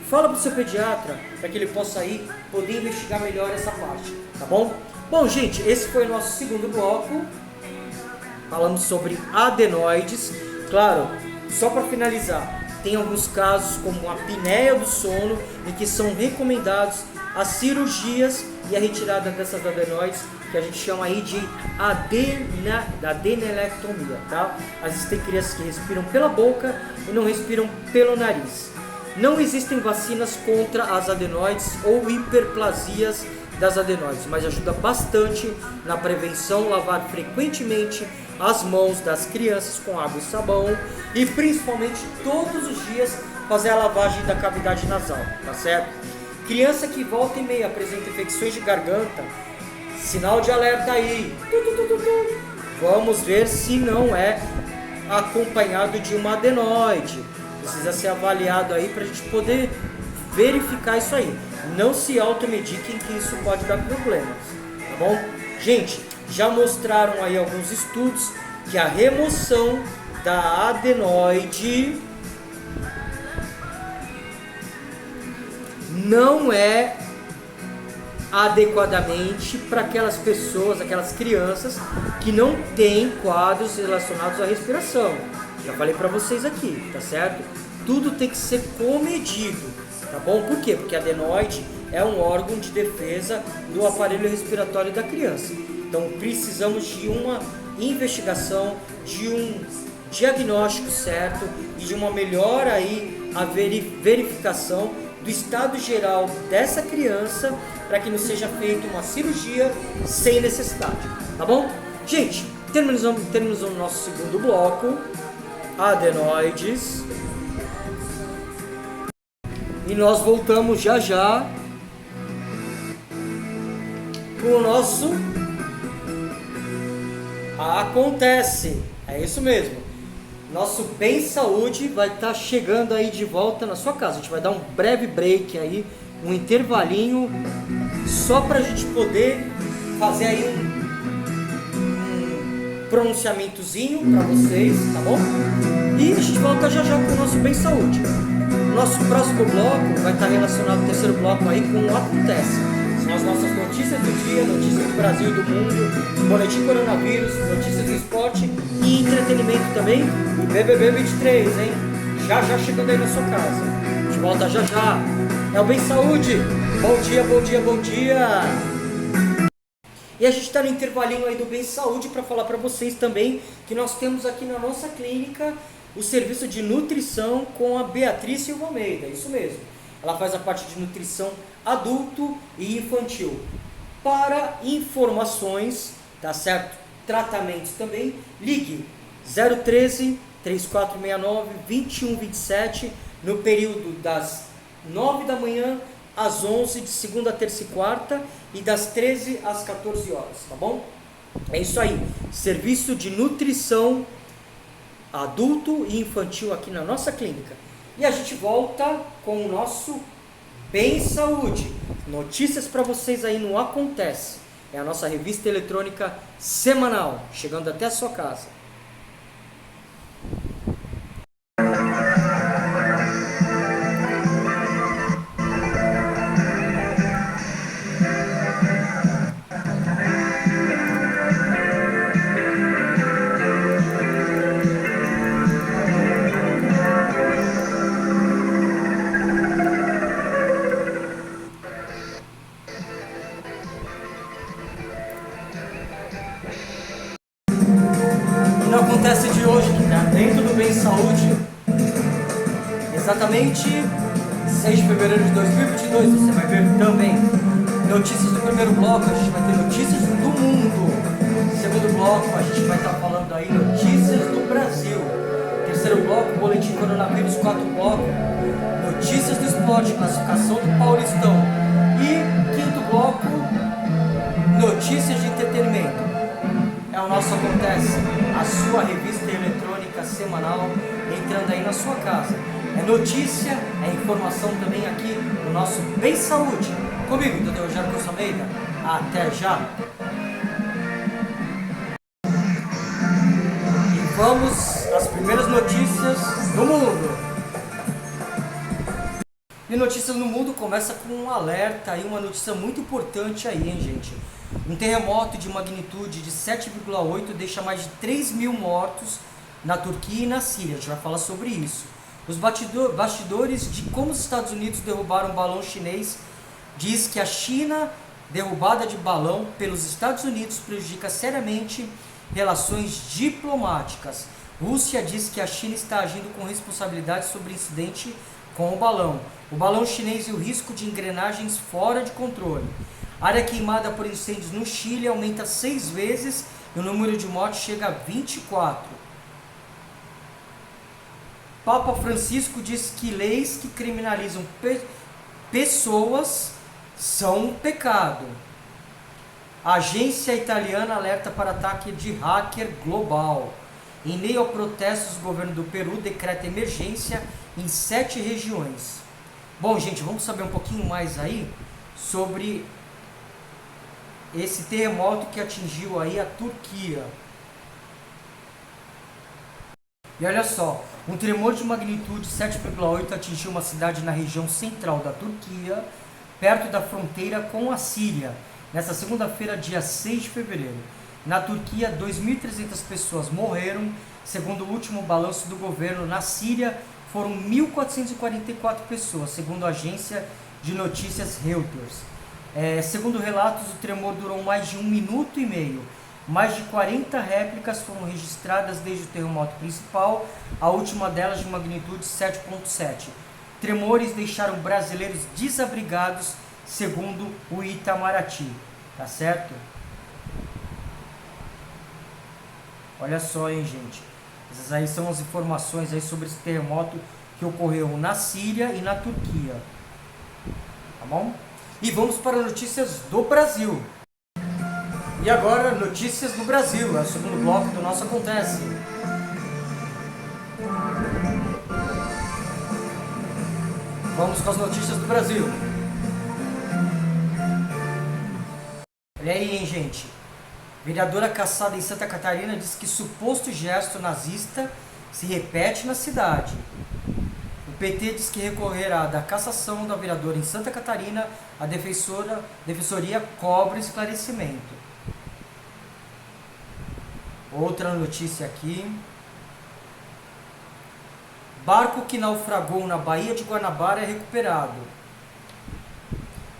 Fala pro seu pediatra, para que ele possa aí poder investigar melhor essa parte, tá bom? Bom, gente, esse foi o nosso segundo bloco. Falamos sobre adenoides. Claro, só para finalizar, tem alguns casos como a apneia do sono, em que são recomendados as cirurgias e a retirada dessas adenoides, que a gente chama aí de adenelectomia, tá? Às vezes tem crianças que respiram pela boca e não respiram pelo nariz. Não existem vacinas contra as adenoides ou hiperplasias das adenoides, mas ajuda bastante na prevenção, lavar frequentemente as mãos das crianças com água e sabão e principalmente todos os dias fazer a lavagem da cavidade nasal, tá certo? Criança que volta e meia apresenta infecções de garganta, sinal de alerta aí. Vamos ver se não é acompanhado de uma adenoide. Precisa ser avaliado aí para a gente poder verificar isso aí. Não se automediquem que isso pode dar problemas, tá bom? Gente, já mostraram aí alguns estudos que a remoção da adenoide não é adequadamente para aquelas pessoas, aquelas crianças que não têm quadros relacionados à respiração. Já falei para vocês aqui, tá certo? Tudo tem que ser comedido, tá bom? Por quê? Porque a adenoide é um órgão de defesa do aparelho respiratório da criança. Então precisamos de uma investigação, de um diagnóstico certo e de uma melhor aí a verificação do estado geral dessa criança para que não seja feita uma cirurgia sem necessidade, tá bom? Gente, terminamos o nosso segundo bloco, adenoides, e nós voltamos já já com o nosso Acontece, é isso mesmo. Nosso Bem Saúde vai estar chegando aí de volta na sua casa. A gente vai dar um breve break aí, um intervalinho, só para a gente poder fazer aí um pronunciamentozinho para vocês, tá bom? E a gente volta já já com o nosso Bem Saúde. Nosso próximo bloco vai estar relacionado ao terceiro bloco aí com o Acontece. São as nossas notícias do dia, notícias do Brasil e do mundo, boletim coronavírus, notícias do esporte e entretenimento também, o BBB 23, hein? Já já chegando aí na sua casa. A gente volta já já. É o Bem Saúde. Bom dia, bom dia, bom dia. E a gente está no intervalinho aí do Bem Saúde para falar para vocês também que nós temos aqui na nossa clínica o serviço de nutrição com a Beatriz Silva Almeida, isso mesmo. Ela faz a parte de nutrição adulto e infantil. Para informações, tá certo? Tratamentos também, ligue 013 3469 2127 no período das 9 da manhã às 11, de segunda, terça e quarta, e das 13 às 14 horas, tá bom? É isso aí, serviço de nutrição adulto e infantil aqui na nossa clínica. E a gente volta com o nosso Bem Saúde. Notícias para vocês aí no Acontece. É a nossa revista eletrônica semanal, chegando até a sua casa. Acontece de hoje, que está dentro do Bem Saúde, exatamente 6 de fevereiro de 2022, você vai ver também notícias do primeiro bloco, a gente vai ter notícias do mundo. Segundo bloco, a gente vai estar falando aí notícias do Brasil. Terceiro bloco, boletim coronavírus. Quarto bloco, notícias do esporte, classificação do Paulistão. E quinto bloco, notícias de entretenimento. É o nosso Acontece, a sua revista eletrônica semanal, entrando aí na sua casa. É notícia, é informação também aqui no nosso Bem Saúde. Comigo, Dr. Rogério Costa Almeida. Até já! E vamos às primeiras notícias do mundo. E notícias no mundo começa com um alerta e uma notícia muito importante aí, hein, gente? Um terremoto de magnitude de 7,8 deixa mais de 3 mil mortos na Turquia e na Síria. A gente vai falar sobre isso. Os bastidores de como os Estados Unidos derrubaram um balão chinês diz que a China, derrubada de balão pelos Estados Unidos, prejudica seriamente relações diplomáticas. Rússia diz que a China está agindo com responsabilidade sobre o incidente com o balão. O balão chinês e o risco de engrenagens fora de controle. A área queimada por incêndios no Chile aumenta 6 vezes e o número de mortes chega a 24. Papa Francisco diz que leis que criminalizam pessoas são um pecado. A agência italiana alerta para ataque de hacker global. Em meio a protestos, o governo do Peru decreta emergência em 7 regiões. Bom, gente, vamos saber um pouquinho mais aí sobre esse terremoto que atingiu aí a Turquia. E olha só, um tremor de magnitude 7,8 atingiu uma cidade na região central da Turquia, perto da fronteira com a Síria, nesta segunda-feira, dia 6 de fevereiro. Na Turquia, 2.300 pessoas morreram, segundo o último balanço do governo. Na Síria, foram 1.444 pessoas, segundo a agência de notícias Reuters. Segundo relatos, o tremor durou mais de 1 minuto e meio. Mais de 40 réplicas foram registradas desde o terremoto principal, a última delas de magnitude 7,7. Tremores deixaram brasileiros desabrigados, segundo o Itamaraty. Tá certo? Olha só, hein, gente. Essas aí são as informações aí sobre esse terremoto que ocorreu na Síria e na Turquia. Tá bom? E vamos para notícias do Brasil. E agora, notícias do Brasil. É o segundo bloco do nosso Acontece. Vamos com as notícias do Brasil. Olha aí, hein, gente. Vereadora caçada em Santa Catarina diz que suposto gesto nazista se repete na cidade. O PT diz que recorrerá da cassação da vereadora em Santa Catarina. A defensoria cobra esclarecimento. Outra notícia aqui. Barco que naufragou na Baía de Guanabara é recuperado.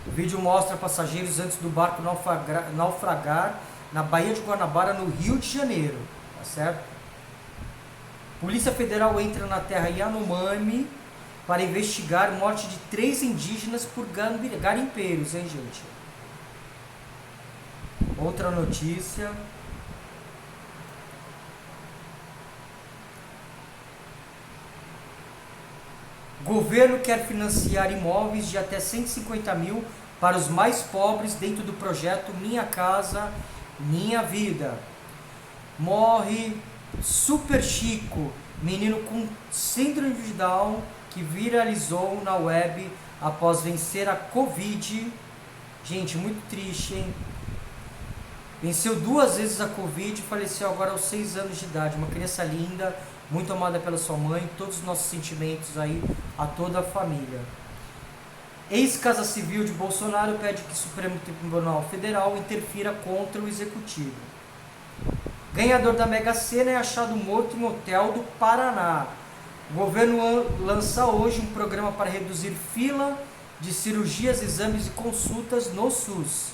O vídeo mostra passageiros antes do barco naufragar na Baía de Guanabara, no Rio de Janeiro. Tá certo? Polícia Federal entra na terra Yanomami para investigar morte de 3 indígenas por garimpeiros, hein, gente? Outra notícia. Governo quer financiar imóveis de até 150 mil para os mais pobres dentro do projeto Minha Casa, Minha Vida. Morre Super Chico, menino com síndrome de Down que viralizou na web após vencer a Covid. Gente, muito triste, hein? Venceu 2 vezes a Covid e faleceu agora aos 6 anos de idade. Uma criança linda, muito amada pela sua mãe. Todos os nossos sentimentos aí a toda a família. Ex-Casa Civil de Bolsonaro pede que o Supremo Tribunal Federal interfira contra o Executivo. Ganhador da Mega Sena é achado morto em hotel do Paraná. O governo lança hoje um programa para reduzir fila de cirurgias, exames e consultas no SUS.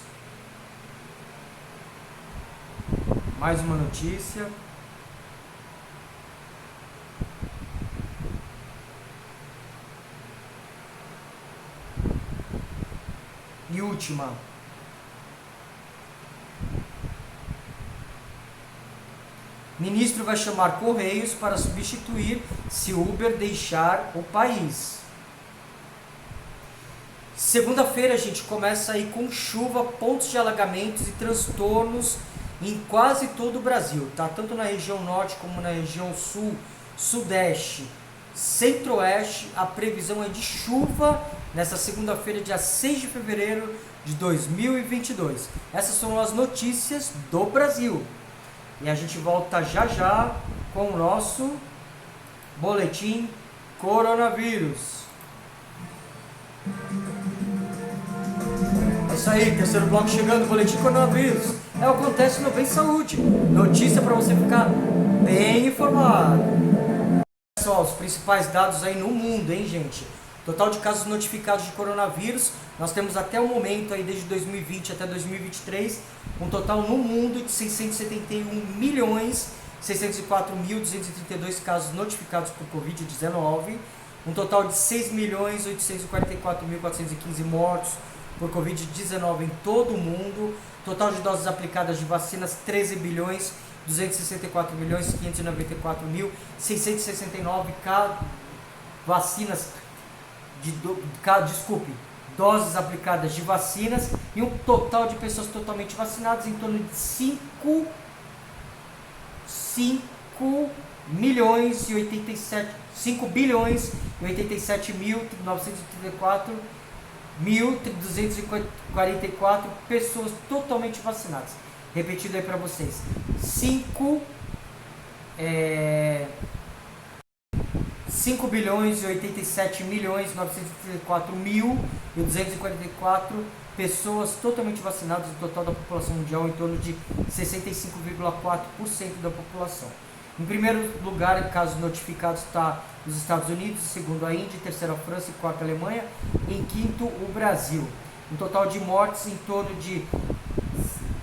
Mais uma notícia. E última. Ministro vai chamar Correios para substituir se Uber deixar o país. Segunda-feira a gente começa aí com chuva, pontos de alagamentos e transtornos em quase todo o Brasil, tá? Tanto na região norte como na região sul, sudeste, centro-oeste. A previsão é de chuva nessa segunda-feira, dia 6 de fevereiro de 2022. Essas são as notícias do Brasil. E a gente volta já já com o nosso boletim coronavírus. É isso aí, terceiro bloco chegando, boletim coronavírus. É o que acontece no Bem Saúde. Notícia para você ficar bem informado. Olha só, os principais dados aí no mundo, hein, gente? Total de casos notificados de coronavírus, nós temos até o momento, aí, desde 2020 até 2023, um total no mundo de 671.604.232 casos notificados por Covid-19, um total de 6.844.415 mortos por Covid-19 em todo o mundo, total de doses aplicadas de vacinas 13.264.594.669 vacinas doses aplicadas de vacinas e um total de pessoas totalmente vacinadas em torno de 5 bilhões e 87.934.244 pessoas totalmente vacinadas. Repetindo aí para vocês, 5 bilhões e 87.934.244 pessoas totalmente vacinadas, o total da população mundial em torno de 65,4% da população. Em primeiro lugar, em casos notificados, está os Estados Unidos, segundo a Índia, terceiro a França e quarto a Alemanha, em quinto o Brasil. Um total de mortes em torno de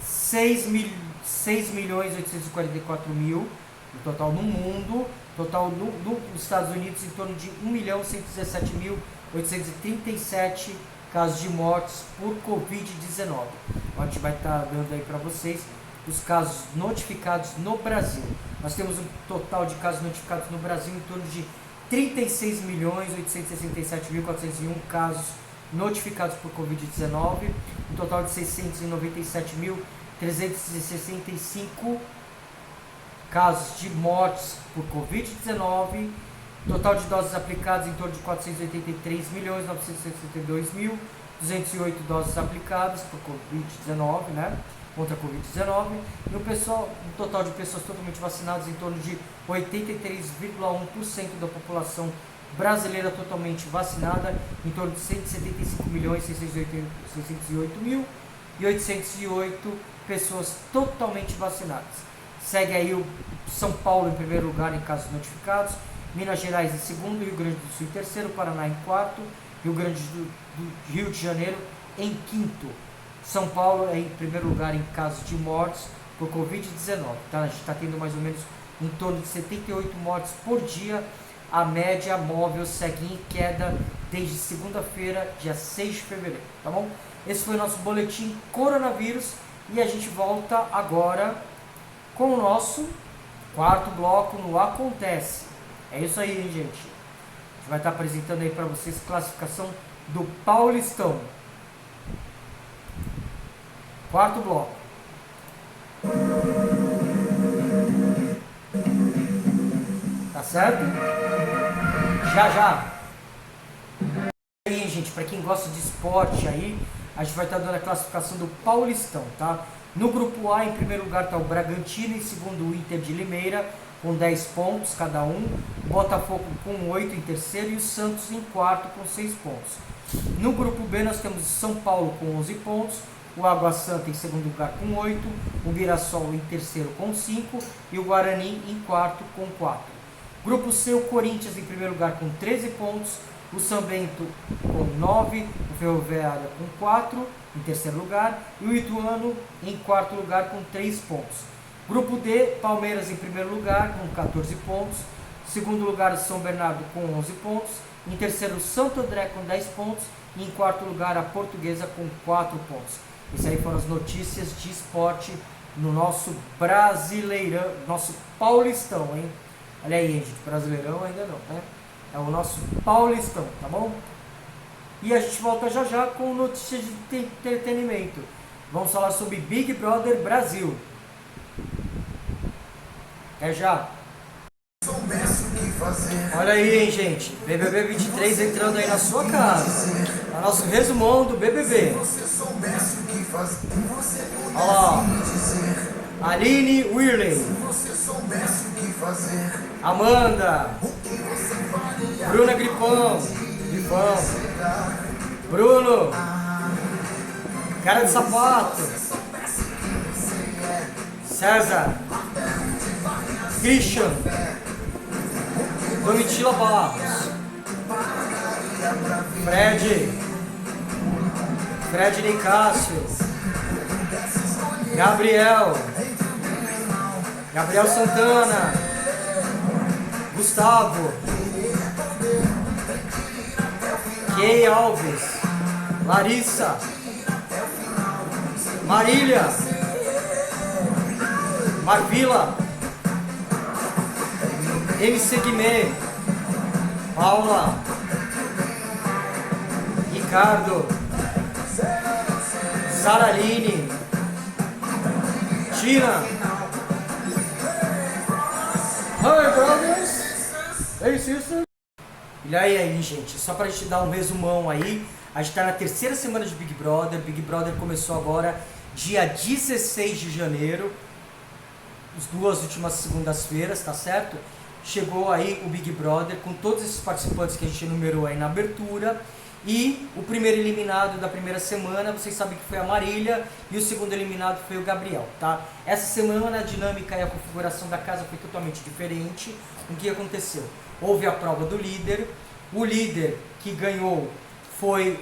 6.844.000, no total no mundo. Total nos Estados Unidos em torno de 1.117.837 casos de mortes por Covid-19. A gente vai estar dando aí para vocês os casos notificados no Brasil. Nós temos um total de casos notificados no Brasil em torno de 36.867.401 casos notificados por Covid-19, um total de 697.365 casos de mortes por Covid-19, total de doses aplicadas em torno de 483.962.208 doses aplicadas por Covid-19, né? Contra a Covid-19, e um total de pessoas totalmente vacinadas em torno de 83,1% da população brasileira totalmente vacinada, em torno de 175.608.808 pessoas totalmente vacinadas. Segue aí o São Paulo em primeiro lugar em casos notificados, Minas Gerais em segundo, Rio Grande do Sul em terceiro, Paraná em quarto, Rio de Janeiro em quinto. São Paulo é em primeiro lugar em casos de mortes por Covid-19. Tá? A gente está tendo mais ou menos em torno de 78 mortes por dia. A média móvel segue em queda desde segunda-feira, dia 6 de fevereiro. Tá bom? Esse foi o nosso boletim coronavírus e a gente volta agora com o nosso quarto bloco no Acontece. É isso aí, hein, gente? A gente vai estar apresentando aí para vocês classificação do Paulistão. Quarto bloco. Tá certo? Já. E aí, gente, para quem gosta de esporte aí, a gente vai estar dando a classificação do Paulistão, tá? No grupo A, em primeiro lugar, está o Bragantino, em segundo o Inter de Limeira, com 10 pontos cada um, Botafogo com 8 em terceiro e o Santos em quarto com 6 pontos. No grupo B, nós temos São Paulo com 11 pontos, o Água Santa em segundo lugar com 8, o Mirassol em terceiro com 5 e o Guarani em quarto com 4. Grupo C, o Corinthians em primeiro lugar com 13 pontos, o São Bento com 9, o Ferroviária com 4 em terceiro lugar e o Ituano em quarto lugar com 3 pontos. Grupo D, Palmeiras em primeiro lugar com 14 pontos, segundo lugar São Bernardo com 11 pontos, em terceiro Santo André com 10 pontos e em quarto lugar a Portuguesa com 4 pontos. Essas aí foram as notícias de esporte no nosso Brasileirão, nosso Paulistão, hein? Olha aí, gente, Brasileirão ainda não, né? É o nosso Paulistão, tá bom? E a gente volta já já com notícias de entretenimento. Vamos falar sobre Big Brother Brasil. É já. Olha aí, hein, gente. BBB 23 entrando aí na sua casa. É o nosso resumão do BBB. Olha lá. Aline Whirley. Amanda. Bruna Gripão. Bruno. Cara de sapato. César. Christian. Domitila Barros. Fred Nicásio. Gabriel Santana. Gustavo. Key Alves. Larissa. Marília. Marvila. MC Guimê. Paula. Ricardo. Saraline. Tina. Hi, brothers. Hey, sisters. E aí, gente, só pra gente dar um resumão aí, a gente tá na terceira semana de Big Brother. Big Brother começou agora dia 16 de janeiro, as duas últimas segundas-feiras, tá certo? Chegou aí o Big Brother com todos esses participantes que a gente enumerou aí na abertura. E o primeiro eliminado da primeira semana, vocês sabem que foi a Marília, e o segundo eliminado foi o Gabriel, tá? Essa semana a dinâmica e a configuração da casa foi totalmente diferente. O que aconteceu? Houve a prova do líder, o líder que ganhou foi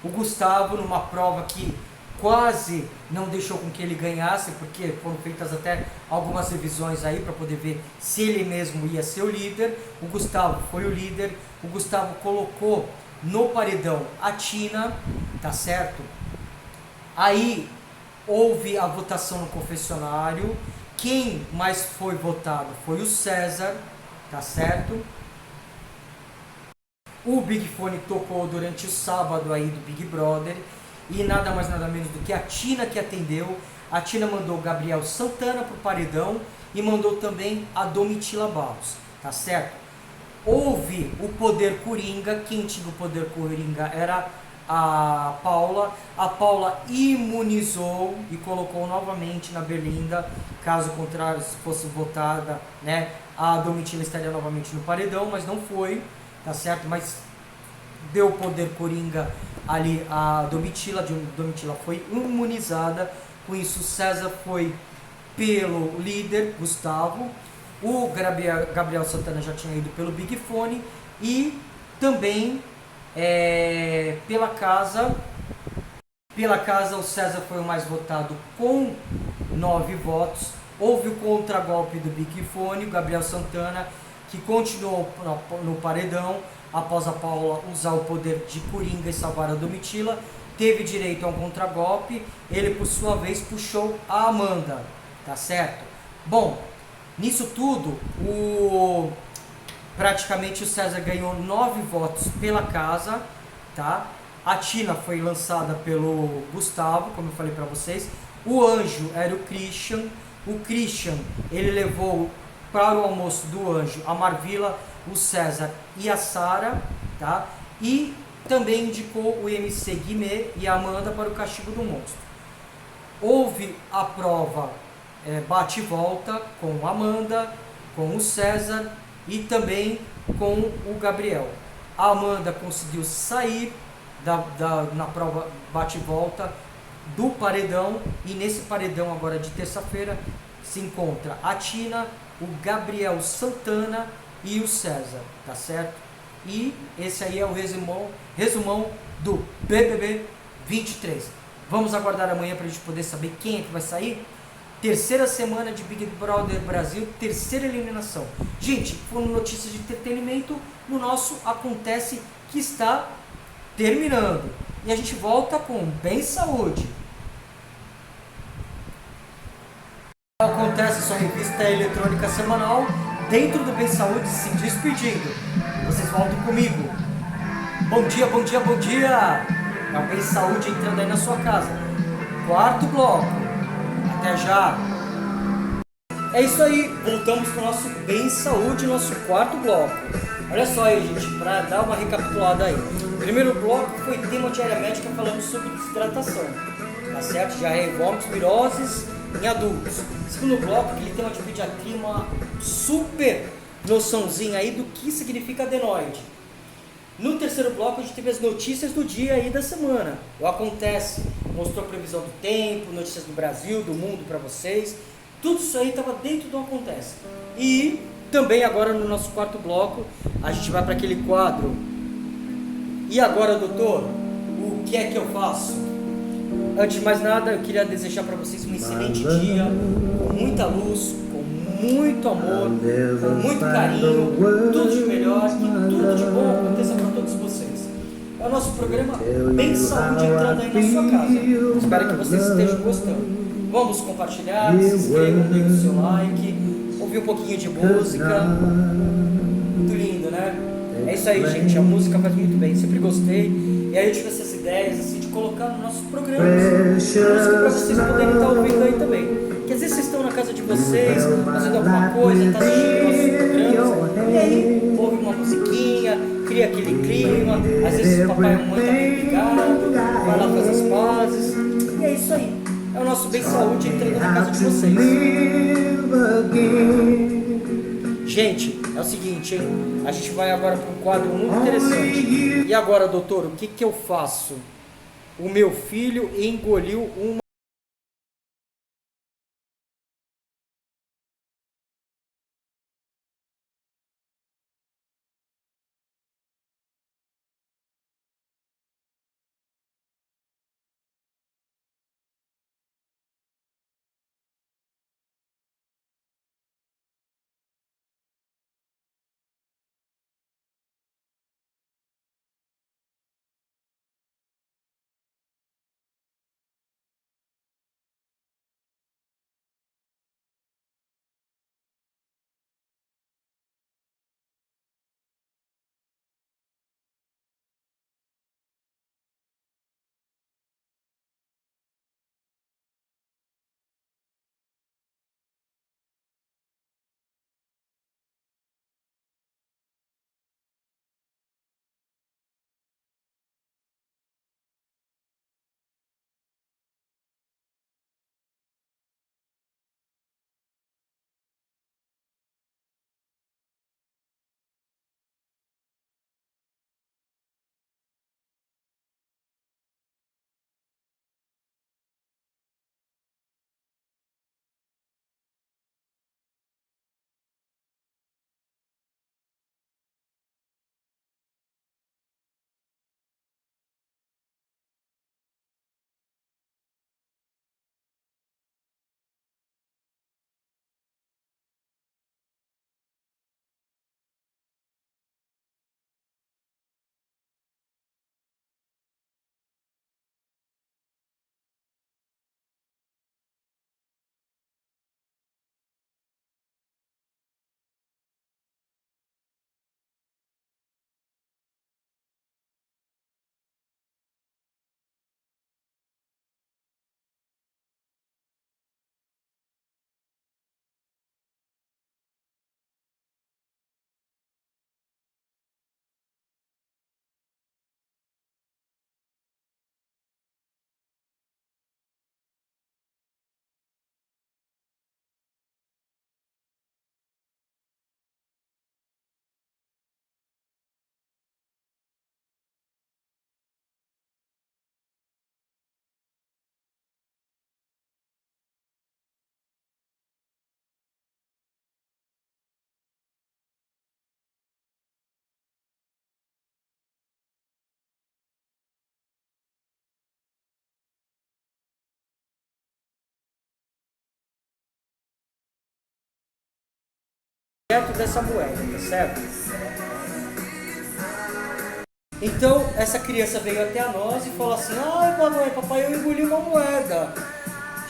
o Gustavo, numa prova que quase não deixou com que ele ganhasse, porque foram feitas até algumas revisões aí para poder ver se ele mesmo ia ser o líder. O Gustavo foi o líder, o Gustavo colocou no paredão a Tina, tá certo? Aí houve a votação no confessionário, quem mais foi votado foi o César, tá certo? O Big Fone tocou durante o sábado aí do Big Brother, e nada mais nada menos do que a Tina que atendeu. A Tina mandou o Gabriel Santana pro paredão e mandou também a Domitila Barros, tá certo? Houve o poder coringa, quem tinha o poder coringa era a Paula. A Paula imunizou e colocou novamente na berlinda, caso contrário, se fosse votada, né, a Domitila estaria novamente no paredão, mas não foi, tá certo? Mas deu poder coringa ali a Domitila foi imunizada. Com isso, o César foi pelo líder, Gustavo. O Gabriel Santana já tinha ido pelo Big Fone. E também pela casa, o César foi o mais votado com 9 votos. Houve o contragolpe do Big Fone, o Gabriel Santana, que continuou no paredão após a Paula usar o poder de coringa e salvar a Domitila. Teve direito a um contragolpe, ele por sua vez puxou a Amanda, tá certo? Bom, nisso tudo, praticamente o César ganhou 9 votos pela casa, tá? A Tina foi lançada pelo Gustavo, como eu falei pra vocês. O anjo era o Christian. O Christian, ele levou para o almoço do anjo a Marvila, o César e a Sara, tá? E também indicou o MC Guimê e a Amanda para o castigo do monstro. Houve a prova bate e volta com a Amanda, com o César e também com o Gabriel. A Amanda conseguiu sair na prova bate e volta do paredão, e nesse paredão agora de terça-feira se encontra a Tina, o Gabriel Santana e o César, tá certo? E esse aí é o resumão do BBB 23. Vamos aguardar amanhã para a gente poder saber quem é que vai sair. Terceira semana de Big Brother Brasil, terceira eliminação. Gente, foram notícias de entretenimento no nosso Acontece, que está terminando. E a gente volta com Bem Saúde. acontece, sua revista eletrônica semanal, dentro do Bem Saúde, se despedindo. Vocês voltam comigo. Bom dia, bom dia, bom dia! É o Bem Saúde entrando aí na sua casa. Quarto bloco. Até já! É isso aí, voltamos para o nosso Bem Saúde, nosso quarto bloco. Olha só aí, gente, para dar uma recapitulada aí. O primeiro bloco foi tema de área médica, falando sobre desidratação, tá certo? Diarreia e vômitos, viroses em adultos. Segundo bloco, aquele tema de pediatria, uma super noçãozinha aí do que significa adenoide. No terceiro bloco, a gente teve as notícias do dia e da semana. O Acontece mostrou a previsão do tempo, notícias do Brasil, do mundo para vocês. Tudo isso aí estava dentro do Acontece. E também agora no nosso quarto bloco, a gente vai para aquele quadro. E agora, doutor, o que é que eu faço? Antes de mais nada, eu queria desejar para vocês um excelente dia, com muita luz, com muito amor, com muito carinho, tudo de melhor, que tudo de bom aconteça para todos vocês. É o nosso programa Bem Saúde entrando aí na sua casa. Espero que vocês estejam gostando. Vamos compartilhar, se inscrevam, deem o seu like, ouvir um pouquinho de música. Muito lindo, né? É isso aí, gente. A música faz muito bem. Sempre gostei. E aí eu tive essas ideias assim, de colocar nos nossos programas música para vocês poderem estar ouvindo aí também. Porque às vezes vocês estão na casa de vocês, fazendo alguma coisa, está assistindo nossos programas, e aí ouve uma musiquinha, cria aquele clima. Às vezes o papai e a mamãe estão bem ligados, vai lá fazer as pazes. E é isso aí. É o nosso Bem Saúde entrando na casa de vocês. Gente, é o seguinte, hein? A gente vai agora para um quadro muito interessante. E agora, doutor, o que que eu faço? O meu filho engoliu uma... Perto dessa moeda, tá certo? Então, essa criança veio até a nós e falou assim: ai, mamãe, papai, eu engoli uma moeda.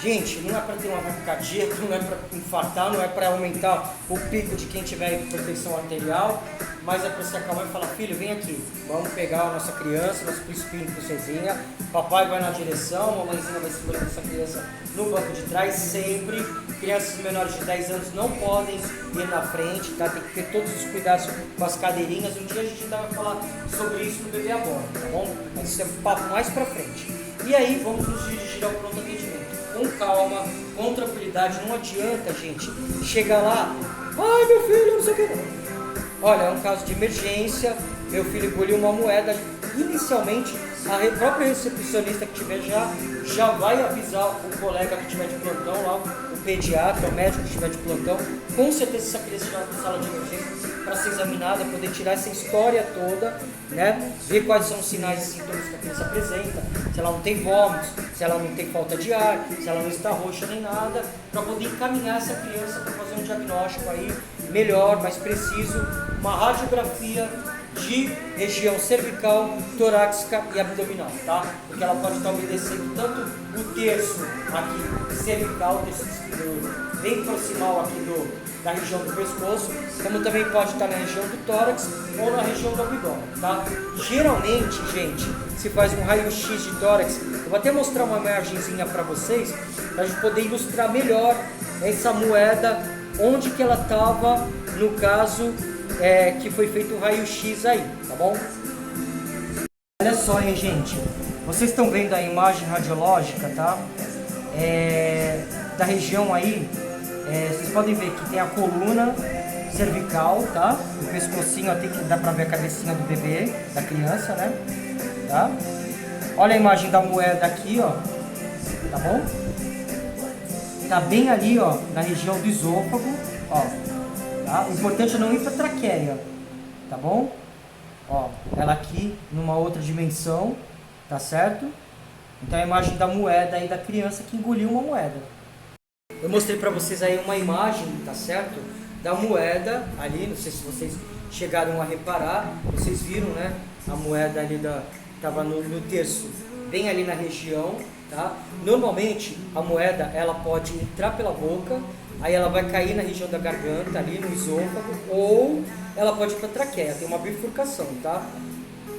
Gente, não é para ter um ataque cardíaco, não é para infartar, não é para aumentar o pico de quem tiver hipertensão arterial, mas é para você acalmar e falar, filho, vem aqui, vamos pegar a nossa criança, nosso príncipe e princesinha, papai vai na direção, mamãezinha vai segurando essa criança no banco de trás, sempre. Crianças menores de 10 anos não podem ir na frente, tá? Tem que ter todos os cuidados com as cadeirinhas. Um dia a gente ainda vai falar sobre isso no Bebê a Bordo, tá bom? Mas isso é um papo mais pra frente. E aí, vamos nos dirigir ao pronto atendimento. Com calma, com tranquilidade, não adianta, gente, chegar lá, ai meu filho, não sei o que. Olha, é um caso de emergência, meu filho engoliu uma moeda. Inicialmente, a própria recepcionista que tiver já vai avisar o colega que tiver de plantão lá, o pediatra, o médico que estiver de plantão. Com certeza essa criança já vai para a sala de emergência para ser examinada, poder tirar essa história toda, né? Ver quais são os sinais e sintomas que a criança apresenta, se ela não tem vômitos, se ela não tem falta de ar, se ela não está roxa nem nada, para poder encaminhar essa criança para fazer um diagnóstico aí melhor, mais preciso, uma radiografia de região cervical, torácica e abdominal, tá? Porque ela pode estar obedecendo tanto o terço aqui cervical, o terço bem proximal aqui da região do pescoço, como também pode estar na região do tórax ou na região do abdômen, tá? Geralmente, gente, se faz um raio-x de tórax. Eu vou até mostrar uma imagenzinha para vocês, para a gente poder ilustrar melhor essa moeda, onde que ela estava, no caso, que foi feito um raio-x aí, tá bom? Olha só, hein, gente, vocês estão vendo a imagem radiológica, tá? Da região aí, vocês podem ver que tem a coluna cervical, tá? O pescocinho, até que dá pra ver a cabecinha do bebê, da criança, né? Tá? Olha a imagem da moeda aqui, ó, tá bom? Tá bem ali, ó, na região do esôfago, ó. Tá? O importante é não ir para a traqueia, tá bom? Ó, ela aqui numa outra dimensão, tá certo? Então a imagem da moeda aí da criança que engoliu uma moeda. Eu mostrei para vocês aí uma imagem, tá certo? Da moeda ali, não sei se vocês chegaram a reparar, vocês viram, né? A moeda ali tava no terço, bem ali na região, tá? Normalmente a moeda ela pode entrar pela boca, aí ela vai cair na região da garganta, ali no esôfago, ou ela pode ir para a traqueia, tem uma bifurcação, tá?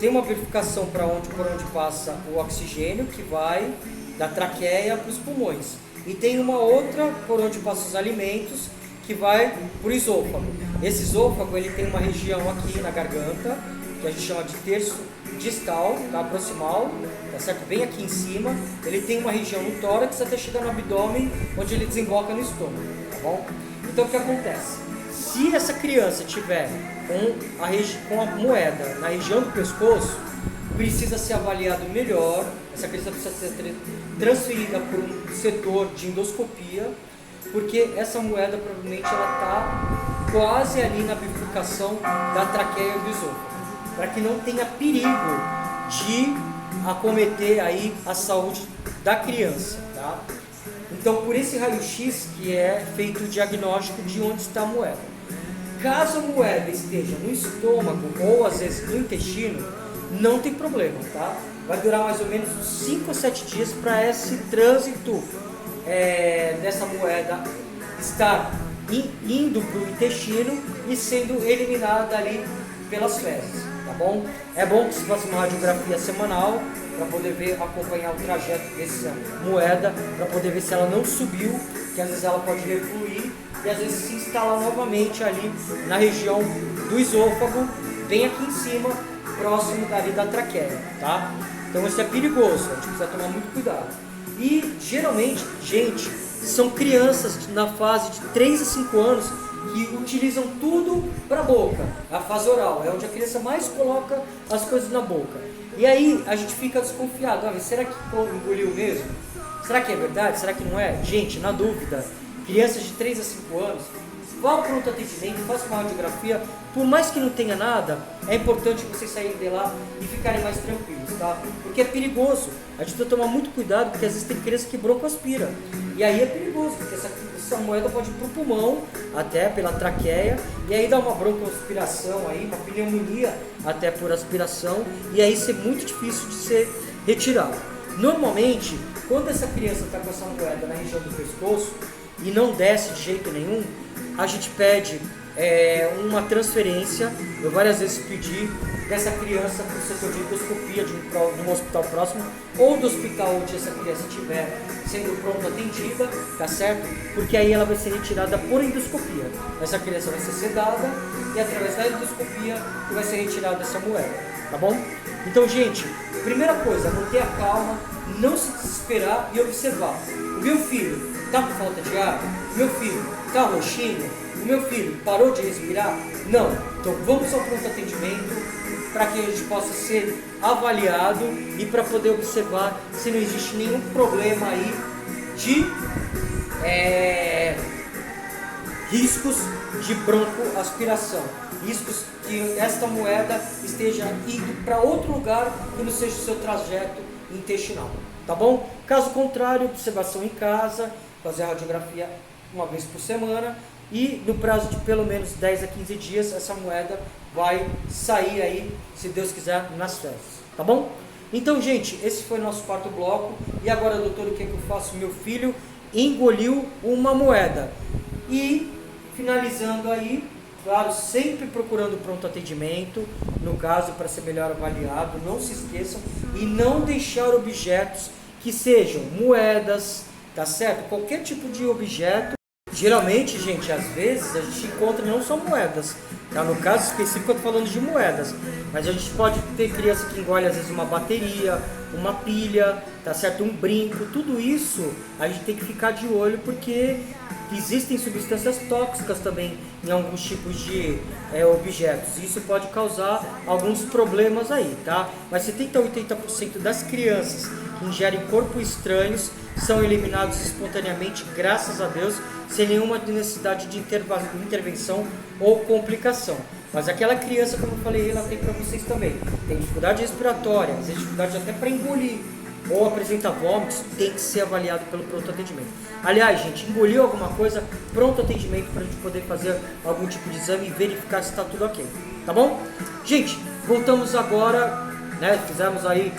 Tem uma bifurcação por onde passa o oxigênio, que vai da traqueia para os pulmões. E tem uma outra por onde passam os alimentos, que vai para o esôfago. Esse esôfago ele tem uma região aqui na garganta, que a gente chama de terço distal, tá? Proximal, tá certo? Bem aqui em cima. Ele tem uma região no tórax até chegar no abdômen, onde ele desemboca no estômago, tá bom? Então o que acontece? Se essa criança tiver com a moeda na região do pescoço, precisa ser avaliado melhor. Essa criança precisa ser transferida por um setor de endoscopia, porque essa moeda provavelmente ela está quase ali na bifurcação da traqueia e do esôfago, para que não tenha perigo de acometer aí a saúde da criança, tá? Então, por esse raio-x que é feito o diagnóstico de onde está a moeda. Caso a moeda esteja no estômago ou às vezes no intestino, não tem problema, tá? Vai durar mais ou menos 5 a 7 dias para esse trânsito dessa moeda estar indo para o intestino e sendo eliminada ali pelas fezes, tá bom? É bom que se faça uma radiografia semanal para poder ver, acompanhar o trajeto dessa moeda, para poder ver se ela não subiu, que às vezes ela pode refluir e às vezes se instalar novamente ali na região do esôfago, bem aqui em cima, próximo dali da traqueia, tá? Então isso é perigoso, a gente precisa tomar muito cuidado. E geralmente, gente, são crianças na fase de 3 a 5 anos que utilizam tudo para a boca. A fase oral é onde a criança mais coloca as coisas na boca. E aí a gente fica desconfiado, mas será que engoliu mesmo? Será que é verdade? Será que não é? Gente, na dúvida, crianças de 3 a 5 anos, vá ao pronto atendimento, faça uma radiografia. Por mais que não tenha nada, é importante vocês saírem de lá e ficarem mais tranquilos, tá? Porque é perigoso. A gente precisa tomar muito cuidado, porque às vezes tem criança que broncoaspira. E aí é perigoso, porque essa moeda pode ir pro pulmão, até pela traqueia, e aí dá uma broncoaspiração aí, uma pneumonia até por aspiração, e aí isso é muito difícil de ser retirado. Normalmente, quando essa criança está com essa moeda na região do pescoço e não desce de jeito nenhum, a gente pede uma transferência. Eu várias vezes pedi dessa criança para o setor de endoscopia de um hospital próximo, ou do hospital onde essa criança estiver sendo pronto atendida, tá certo? Porque aí ela vai ser retirada por endoscopia. Essa criança vai ser sedada e através da endoscopia vai ser retirada essa moeda, tá bom? Então, gente, primeira coisa, manter a calma, não se desesperar e observar. O meu filho está com falta de ar? O meu filho está roxinho? O meu filho parou de respirar? Não. Então vamos ao pronto atendimento para que a gente possa ser avaliado e para poder observar se não existe nenhum problema aí de riscos de broncoaspiração, riscos que esta moeda esteja indo para outro lugar que não seja o seu trajeto intestinal, tá bom? Caso contrário, observação em casa, fazer a radiografia uma vez por semana e no prazo de pelo menos 10 a 15 dias essa moeda vai sair aí, se Deus quiser, nas fezes, tá bom? Então, gente, esse foi o nosso quarto bloco. E agora, doutor, o que eu faço? Meu filho engoliu uma moeda. E, finalizando aí, claro, sempre procurando pronto atendimento, no caso, para ser melhor avaliado, não se esqueçam, e não deixar objetos que sejam moedas, tá certo? Qualquer tipo de objeto. Geralmente, gente, às vezes a gente encontra não só moedas, tá? No caso específico eu estou falando de moedas, mas a gente pode ter criança que engole às vezes uma bateria, uma pilha, tá certo? Um brinco, tudo isso a gente tem que ficar de olho porque existem substâncias tóxicas também em alguns tipos de objetos. Isso pode causar alguns problemas aí, tá? Mas 70 a 80% das crianças que ingerem corpos estranhos são eliminados espontaneamente, graças a Deus, sem nenhuma necessidade de intervenção ou complicação. Mas aquela criança, como eu falei, relatei para vocês também, tem dificuldade respiratória, às vezes dificuldade até para engolir, ou apresenta vômitos, tem que ser avaliado pelo pronto atendimento. Aliás, gente, engoliu alguma coisa, pronto atendimento para a gente poder fazer algum tipo de exame e verificar se está tudo ok, tá bom? Gente, voltamos agora, né? Fizemos aí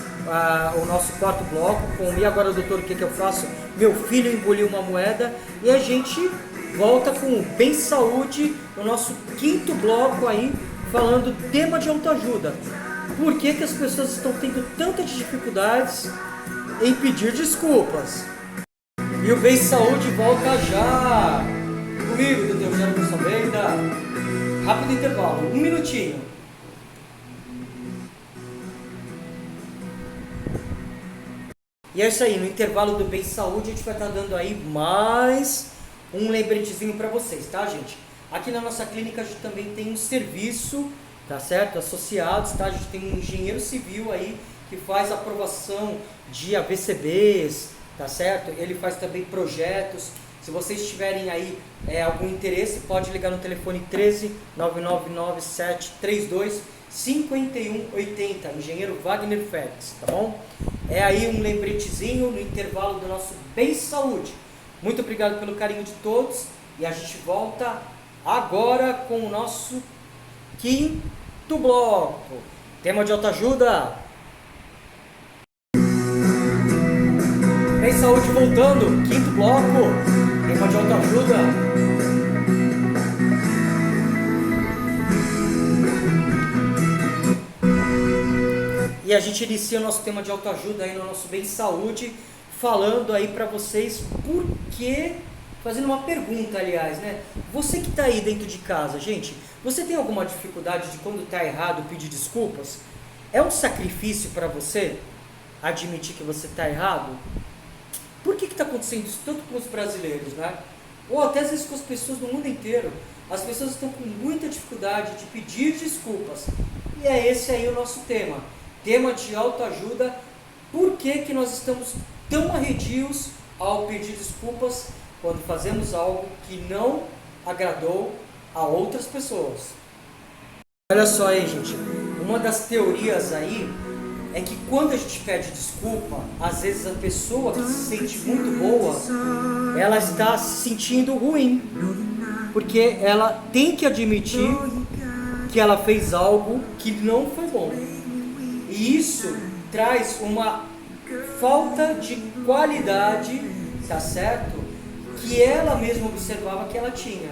o nosso quarto bloco com e agora, doutor, o que eu faço? Meu filho engoliu uma moeda e a gente volta com o Bem Saúde, o nosso quinto bloco aí, falando tema de autoajuda. Por que as pessoas estão tendo tantas dificuldades em pedir desculpas? E o Bem Saúde volta já! Comigo, doutor Jair Salveira. Rápido intervalo, 1 minutinho. E é isso aí, no intervalo do Bem Saúde a gente vai estar dando aí mais um lembretezinho para vocês, tá, gente? Aqui na nossa clínica a gente também tem um serviço, tá certo? Associados, tá? A gente tem um engenheiro civil aí que faz aprovação de AVCBs, tá certo? Ele faz também projetos. Se vocês tiverem aí algum interesse, pode ligar no telefone 13 9999732 5180, engenheiro Wagner Félix, tá bom? É aí um lembretezinho no intervalo do nosso Bem Saúde. Muito obrigado pelo carinho de todos e a gente volta agora com o nosso quinto bloco. Tema de autoajuda. Bem Saúde voltando, quinto bloco, tema de autoajuda. E a gente inicia o nosso tema de autoajuda aí no nosso Bem Saúde, falando aí para vocês por que, fazendo uma pergunta, aliás, né? Você que está aí dentro de casa, gente, você tem alguma dificuldade de quando está errado pedir desculpas? É um sacrifício para você admitir que você está errado? Por que está acontecendo isso tanto com os brasileiros, né? Ou até às vezes com as pessoas do mundo inteiro. As pessoas estão com muita dificuldade de pedir desculpas. E é esse aí o nosso tema. Tema de autoajuda. Por que nós estamos tão arredios ao pedir desculpas quando fazemos algo que não agradou a outras pessoas? Olha só aí, gente. Uma das teorias aí é que quando a gente pede desculpa, às vezes a pessoa que se sente muito boa, ela está se sentindo ruim, porque ela tem que admitir que ela fez algo que não foi bom. E isso traz uma falta de qualidade, tá certo? Que ela mesma observava que ela tinha.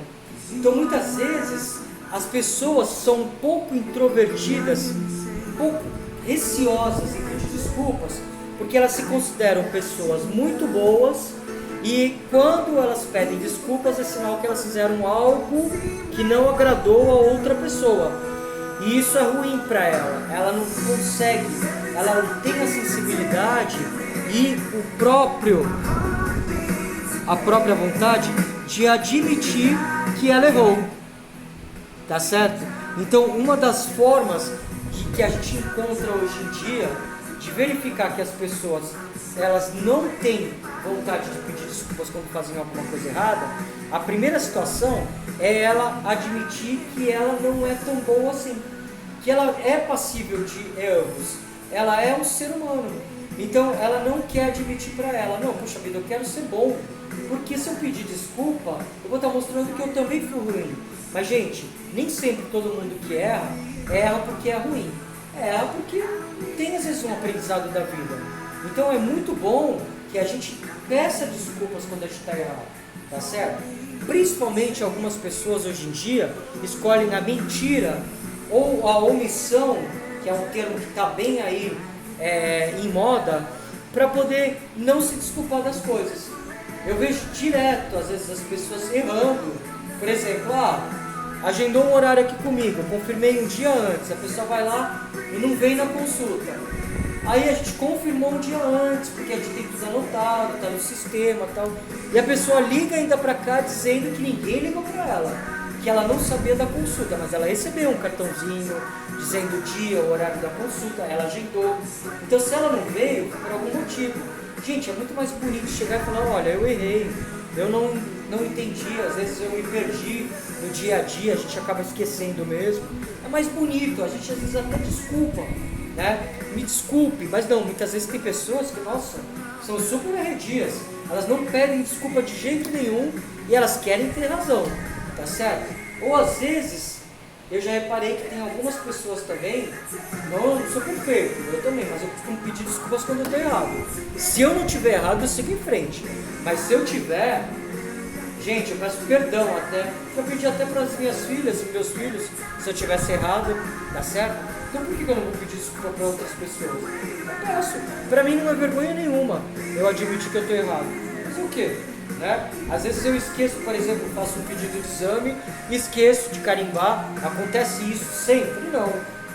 Então muitas vezes as pessoas são um pouco introvertidas, um pouco receosas em pedir desculpas, porque elas se consideram pessoas muito boas e quando elas pedem desculpas é sinal que elas fizeram algo que não agradou a outra pessoa. E isso é ruim para ela. Ela não consegue, ela não tem a sensibilidade e a própria vontade de admitir que ela errou. Tá certo? Então, uma das formas que a gente encontra hoje em dia de verificar que as pessoas elas não têm vontade de pedir desculpas quando fazem alguma coisa errada, a primeira situação é ela admitir que ela não é tão boa assim, que ela é passível de erros, ela é um ser humano. Então ela não quer admitir para ela, não, puxa vida, eu quero ser bom, porque se eu pedir desculpa, eu vou estar mostrando que eu também fui ruim. Mas gente, nem sempre todo mundo que erra porque é ruim, erra porque tem às vezes um aprendizado da vida. Então é muito bom que a gente peça desculpas quando a gente está errado, tá certo? Principalmente algumas pessoas hoje em dia escolhem a mentira ou a omissão, que é um termo que está bem aí em moda, para poder não se desculpar das coisas. Eu vejo direto, às vezes, as pessoas errando. Por exemplo, agendou um horário aqui comigo, confirmei um dia antes, a pessoa vai lá e não vem na consulta. Aí a gente confirmou um dia antes, porque a gente tem tudo anotado, tá no sistema e tal. E a pessoa liga ainda para cá dizendo que ninguém ligou para ela, que ela não sabia da consulta, mas ela recebeu um cartãozinho dizendo o dia, o horário da consulta, ela agendou. Então se ela não veio, foi por algum motivo. Gente, é muito mais bonito chegar e falar, olha, eu errei, eu não entendi, às vezes eu me perdi no dia a dia, a gente acaba esquecendo mesmo. É mais bonito, a gente às vezes até desculpa, né? Me desculpe, mas não, muitas vezes tem pessoas que, nossa, são super arredias, elas não pedem desculpa de jeito nenhum e elas querem ter razão, tá certo? Ou às vezes, eu já reparei que tem algumas pessoas também, não sou perfeito, eu também, mas eu costumo pedir desculpas quando eu estou errado. Se eu não tiver errado, eu sigo em frente, mas se eu tiver, gente, eu peço perdão até, eu pedi até para as minhas filhas e meus filhos, se eu tivesse errado, tá certo? Então por que eu não vou pedir desculpa para outras pessoas? Eu peço. Para mim não é vergonha nenhuma eu admitir que eu estou errado. Mas o quê? Né? Às vezes eu esqueço, por exemplo, faço um pedido de exame e esqueço de carimbar. Acontece isso sempre? Não.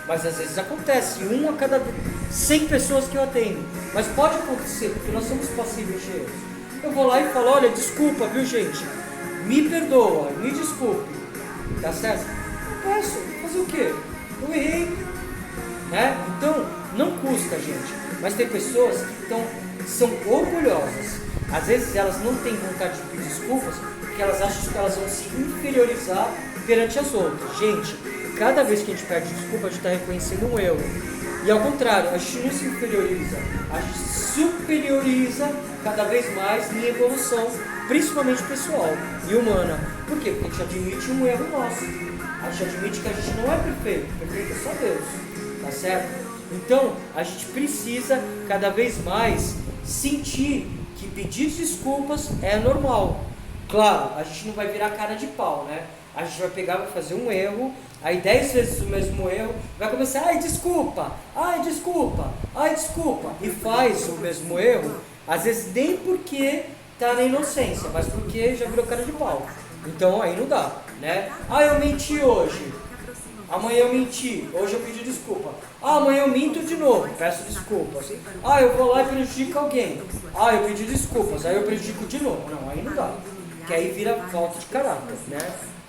Mas às vezes acontece, 1 a cada 100 pessoas que eu atendo. mas pode acontecer, porque nós somos passíveis de erros. Eu vou lá e falo, olha, desculpa, viu gente? Me perdoa, me desculpe. Tá certo? Eu peço, fazer o quê? Eu errei. Né? Então, não custa, gente. Mas tem pessoas que são orgulhosas. Às vezes elas não têm vontade de pedir desculpas, porque elas acham que elas vão se inferiorizar perante as outras. Gente, cada vez que a gente pede desculpa, a gente está reconhecendo um erro. E ao contrário, a gente não se inferioriza, a gente se superioriza cada vez mais em evolução, principalmente pessoal e humana. Por quê? Porque a gente admite um erro nosso. A gente admite que a gente não é perfeito é só Deus, tá certo? Então, a gente precisa cada vez mais sentir que pedir desculpas é normal. Claro, a gente não vai virar cara de pau, né? A gente vai pegar, vai fazer um erro, aí 10 vezes o mesmo erro, vai começar, ai desculpa, ai desculpa, ai desculpa, e faz o mesmo erro, às vezes nem porque tá na inocência, mas porque já virou cara de pau. Então aí não dá, né? Ah, eu menti hoje, amanhã eu menti, hoje eu pedi desculpa. Ah, amanhã eu minto de novo, peço desculpas. Ah, eu vou lá e prejudico alguém. Ah, eu pedi desculpas, aí eu prejudico de novo. Não, aí não dá, porque aí vira falta de caráter, né?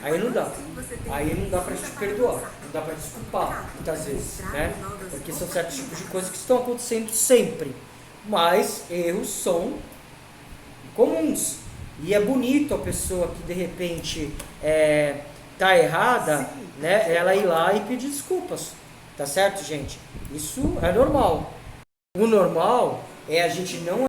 Aí não dá pra gente perdoar, não dá pra desculpar muitas vezes, né? Porque são certos tipos de coisas que estão acontecendo sempre, mas erros são comuns, e é bonito a pessoa que de repente tá errada, né? Ela ir lá e pedir desculpas, tá certo, gente? Isso é normal. O normal é a gente não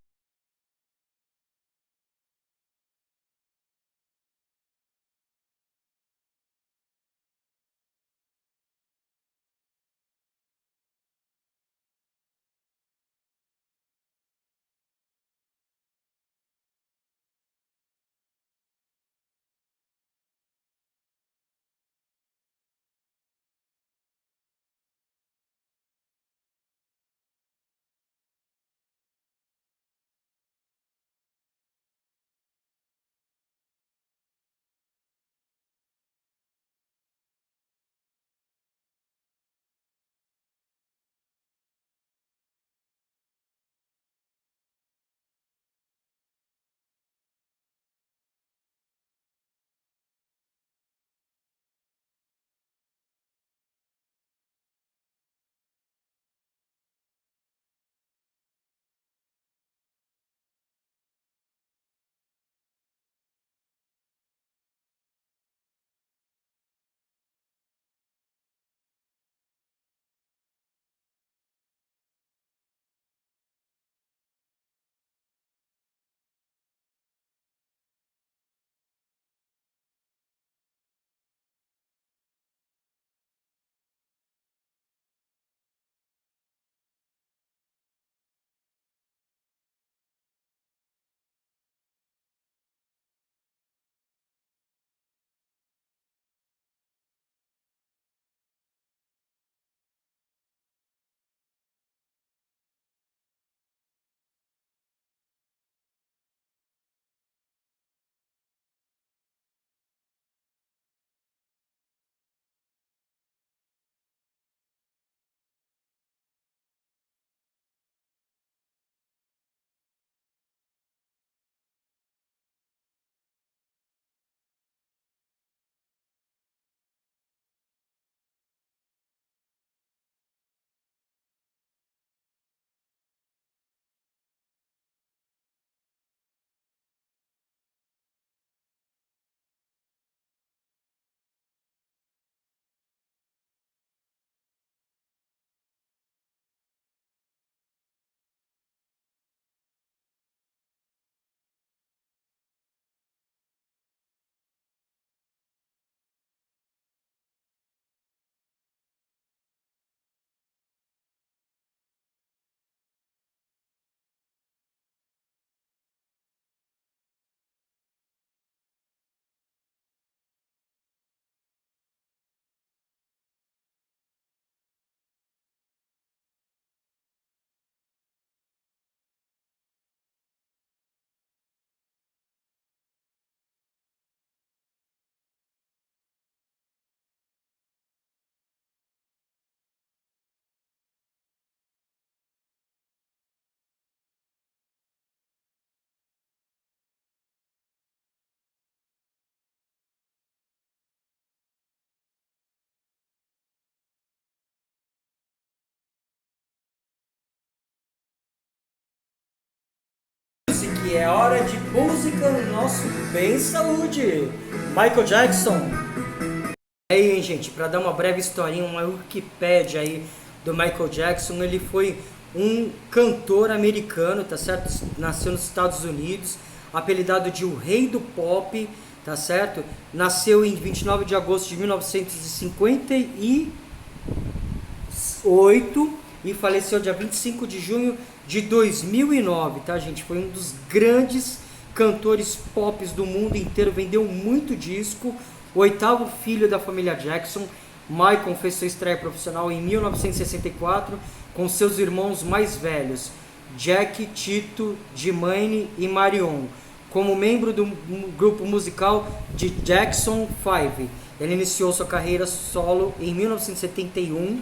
Que é hora de música no nosso Bem Saúde. Michael Jackson. E aí, hein, gente, para dar uma breve historinha, uma Wikipédia aí do Michael Jackson, ele foi um cantor americano, tá certo? Nasceu nos Estados Unidos, apelidado de o Rei do Pop, tá certo? Nasceu em 29 de agosto de 1958 e faleceu dia 25 de junho de 2009, tá, gente? Foi um dos grandes cantores pop do mundo inteiro, vendeu muito disco. O oitavo filho da família Jackson, Michael fez sua estreia profissional em 1964 com seus irmãos mais velhos, Jack, Tito, Jimane e Marion, como membro do grupo musical de Jackson 5. Ele iniciou sua carreira solo em 1971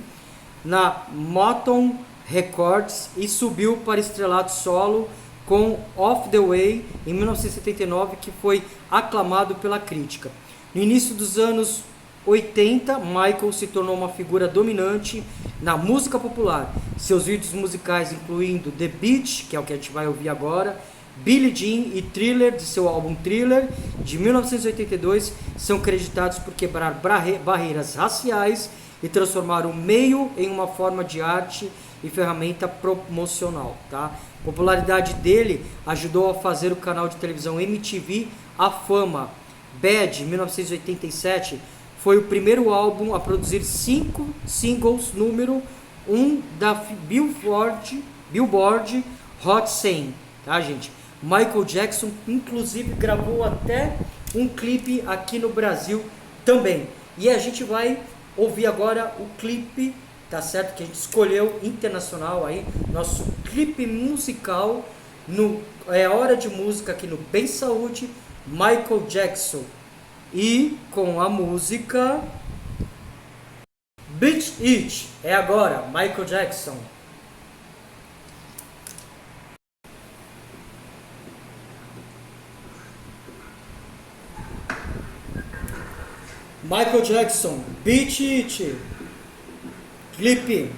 na Motown Records e subiu para estrelato solo com Off the Way em 1979, que foi aclamado pela crítica. No início dos anos 80, Michael se tornou uma figura dominante na música popular. Seus vídeos musicais, incluindo The Beach, que é o que a gente vai ouvir agora, Billie Jean e Thriller, de seu álbum Thriller, de 1982, são creditados por quebrar barreiras raciais e transformar o meio em uma forma de arte e ferramenta promocional, tá? A popularidade dele ajudou a fazer o canal de televisão MTV a fama. Bad, 1987, foi o primeiro álbum a produzir 5 singles número 1 da Billboard Hot 100, tá, gente? Michael Jackson, inclusive, gravou até um clipe aqui no Brasil também. E a gente vai ouvir agora o clipe, tá certo? Que a gente escolheu internacional aí, nosso clipe musical no É Hora de Música aqui no Bem Saúde, Michael Jackson. E com a música Beat It. É agora, Michael Jackson. Michael Jackson, Beat It. Clipe.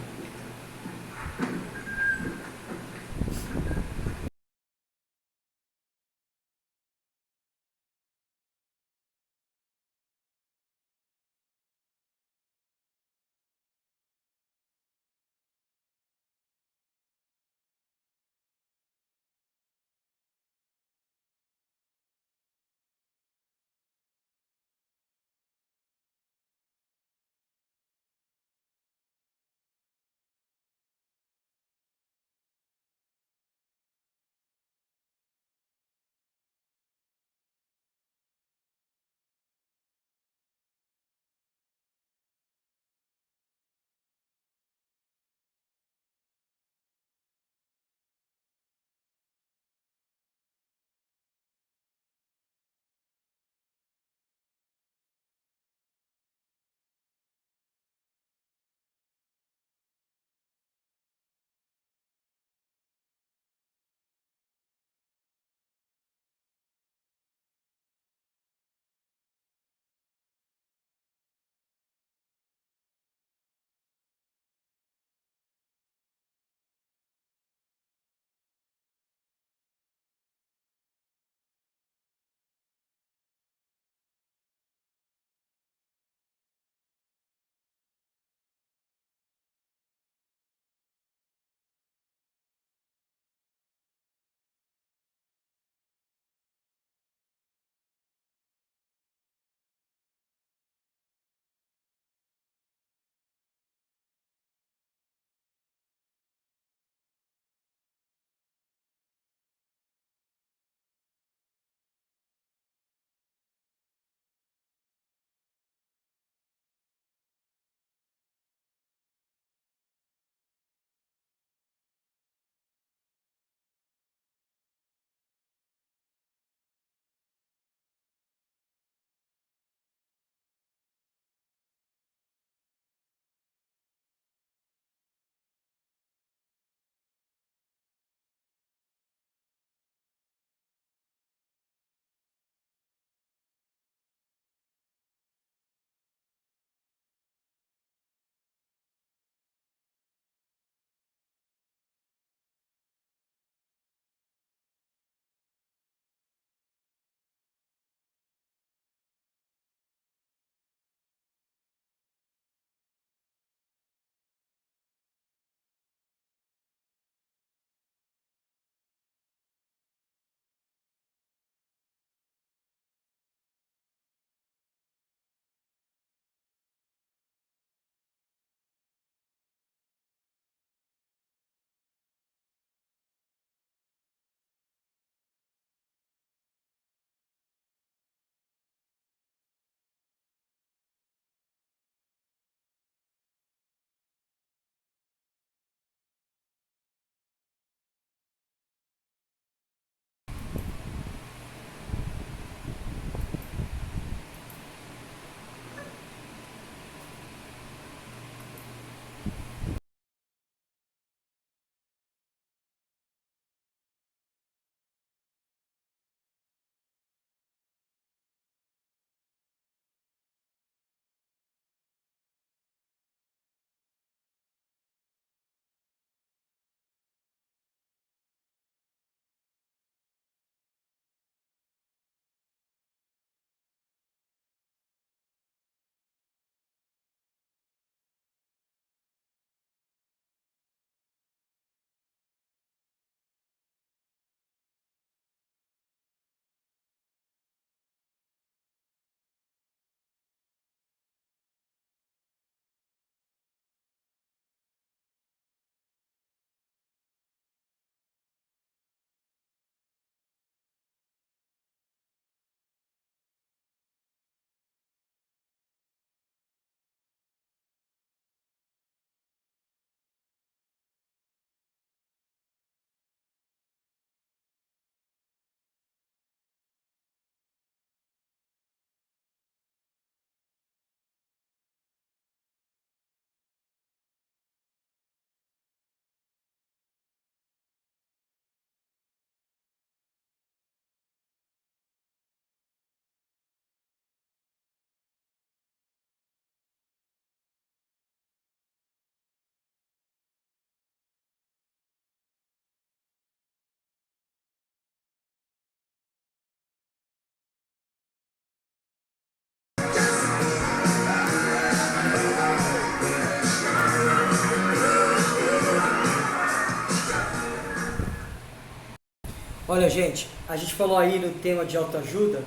Olha, gente, a gente falou aí no tema de autoajuda,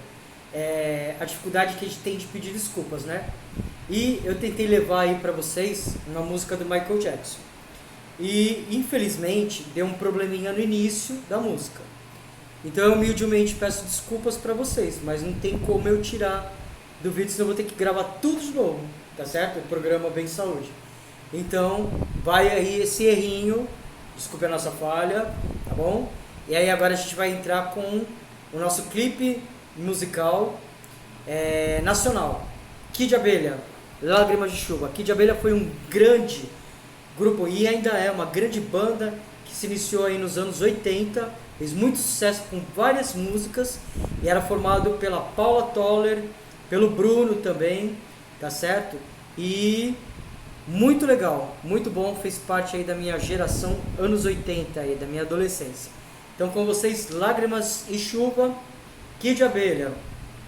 a dificuldade que a gente tem de pedir desculpas, né? E eu tentei levar aí pra vocês uma música do Michael Jackson. E infelizmente deu um probleminha no início da música. Então eu humildemente peço desculpas pra vocês, mas não tem como eu tirar do vídeo, senão eu vou ter que gravar tudo de novo, tá certo? O programa Bem Saúde. Então vai aí esse errinho, desculpe a nossa falha, tá bom? E aí agora a gente vai entrar com o nosso clipe musical nacional. Kid Abelha, Lágrimas de Chuva. Kid Abelha foi um grande grupo e ainda é uma grande banda que se iniciou aí nos anos 80, fez muito sucesso com várias músicas e era formado pela Paula Toller, pelo Bruno também, tá certo? E muito legal, muito bom, fez parte aí da minha geração anos 80 aí, da minha adolescência. Então com vocês, Lágrimas e Chuva, Kid Abelha,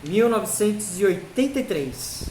1983.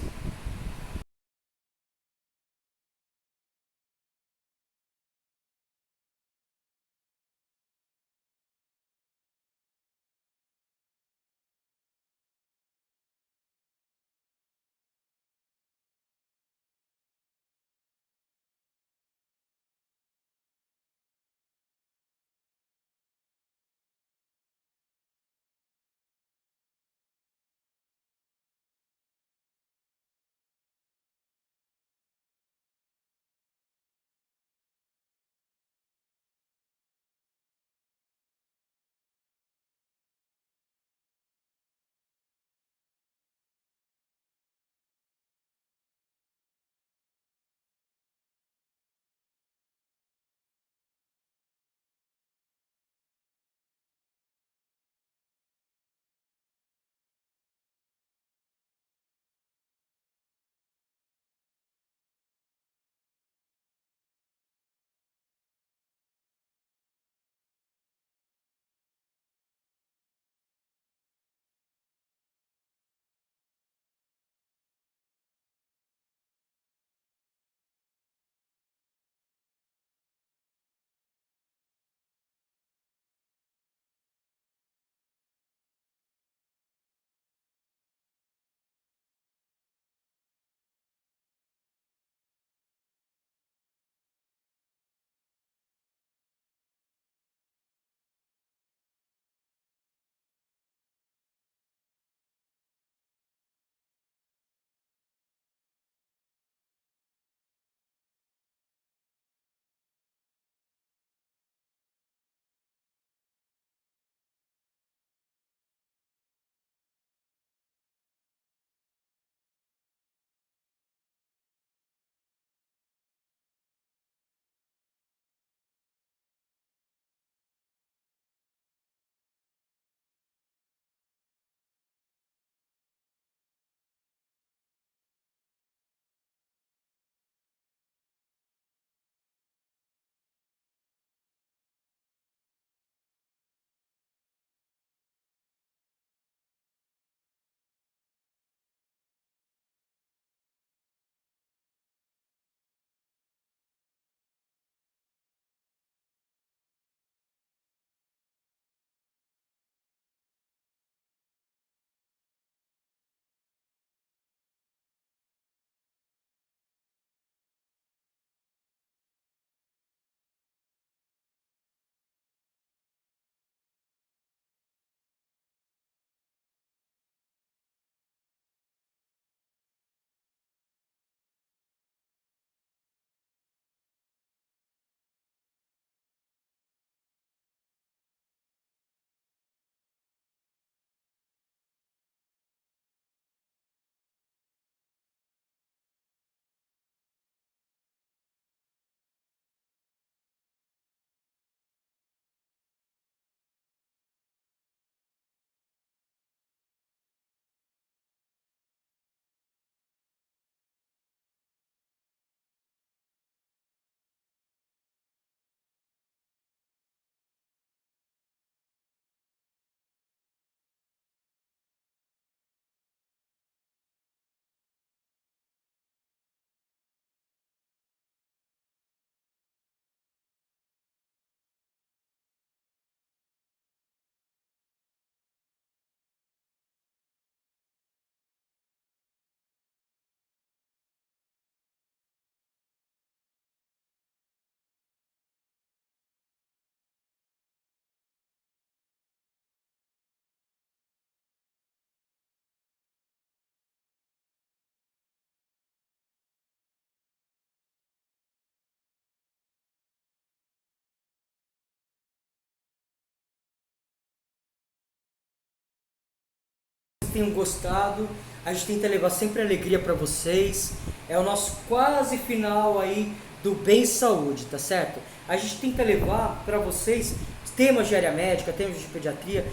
tenham gostado. A gente tenta levar sempre alegria para vocês. É o nosso quase final aí do Bem Saúde, tá certo? A gente tenta levar para vocês temas de área médica, temas de pediatria,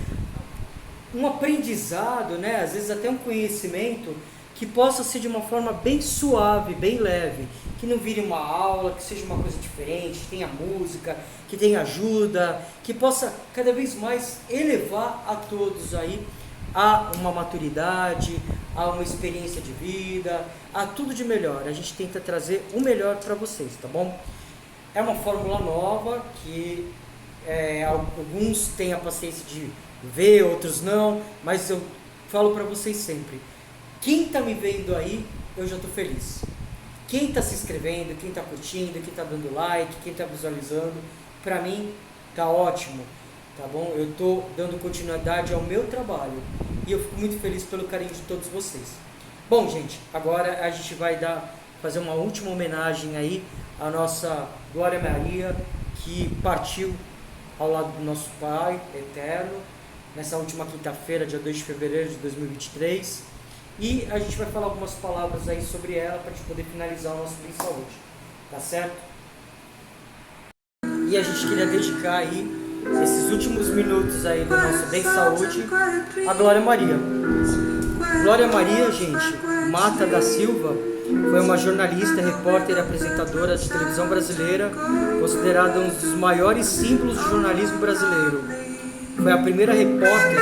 um aprendizado, né? Às vezes até um conhecimento que possa ser de uma forma bem suave, bem leve, que não vire uma aula, que seja uma coisa diferente, que tenha música, que tenha ajuda, que possa cada vez mais elevar a todos aí a uma maturidade, a uma experiência de vida, a tudo de melhor. A gente tenta trazer o melhor para vocês, tá bom? É uma fórmula nova que alguns têm a paciência de ver, outros não, mas eu falo para vocês sempre, quem está me vendo aí, eu já estou feliz. Quem está se inscrevendo, quem está curtindo, quem está dando like, quem está visualizando, para mim tá ótimo, tá bom? Eu estou dando continuidade ao meu trabalho e eu fico muito feliz pelo carinho de todos vocês. Bom, gente, agora a gente vai fazer uma última homenagem aí à nossa Glória Maria, que partiu ao lado do nosso Pai eterno, nessa última quinta-feira, dia 2 de fevereiro de 2023. E a gente vai falar algumas palavras aí sobre ela para a gente poder finalizar o nosso Bem Saúde, tá certo? E a gente queria dedicar aí esses últimos minutos aí do nosso Bem Saúde a Glória Maria. Glória Maria, gente, Mata da Silva, foi uma jornalista, repórter e apresentadora de televisão brasileira, considerada um dos maiores símbolos do jornalismo brasileiro. Foi a primeira repórter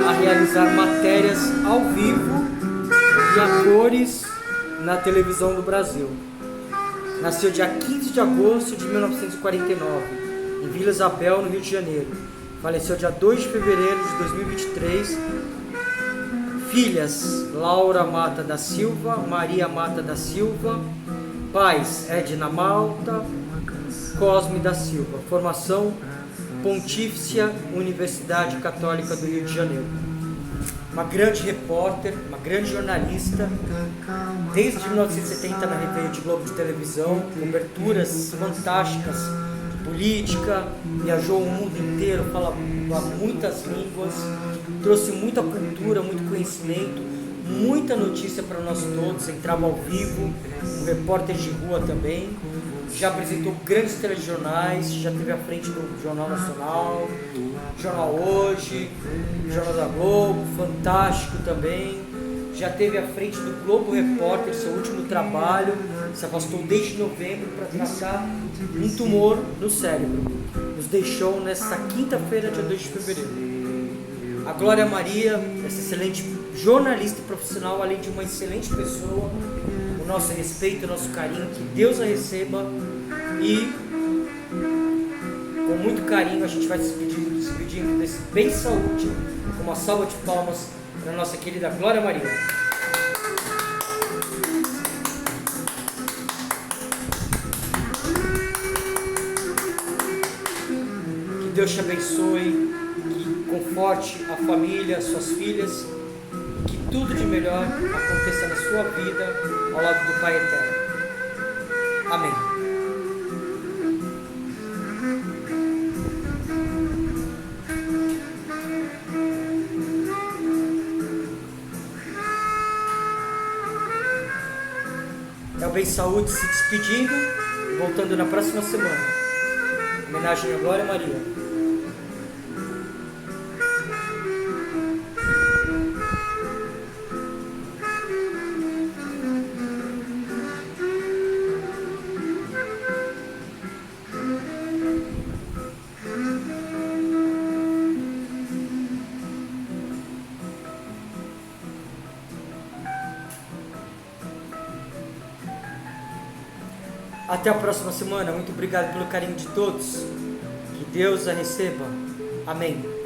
a realizar matérias ao vivo e a cores na televisão do Brasil. Nasceu dia 15 de agosto de 1949, em Vila Isabel, no Rio de Janeiro. Faleceu dia 2 de fevereiro de 2023. Filhas: Laura Mata da Silva, Maria Mata da Silva. Pais: Edna Malta, Cosme da Silva. Formação: Pontifícia Universidade Católica do Rio de Janeiro. Uma grande repórter, uma grande jornalista, desde 1970 na Rede Globo de televisão, coberturas fantásticas de política, viajou o mundo inteiro, fala muitas línguas, trouxe muita cultura, muito conhecimento, muita notícia para nós todos, entrava ao vivo, um repórter de rua também, já apresentou grandes telejornais, já esteve à frente do Jornal Nacional, Jornal Hoje, Jornal da Globo, fantástico também, já esteve à frente do Globo Repórter, seu último trabalho, se afastou desde novembro para tratar um tumor no cérebro. Nos deixou nesta quinta-feira, dia 2 de fevereiro. A Glória Maria, essa excelente jornalista e profissional, além de uma excelente pessoa, o nosso respeito, o nosso carinho, que Deus a receba, e com muito carinho a gente vai se despedindo desse Bem Saúde, com uma salva de palmas para a nossa querida Glória Maria. Que Deus te abençoe, que conforte a família, suas filhas, que tudo de melhor aconteça na sua vida ao lado do Pai Eterno. Amém. É o Bem Saúde se despedindo, voltando na próxima semana. Homenagem à Glória Maria. Até a próxima semana. Muito obrigado pelo carinho de todos. Que Deus a receba. Amém.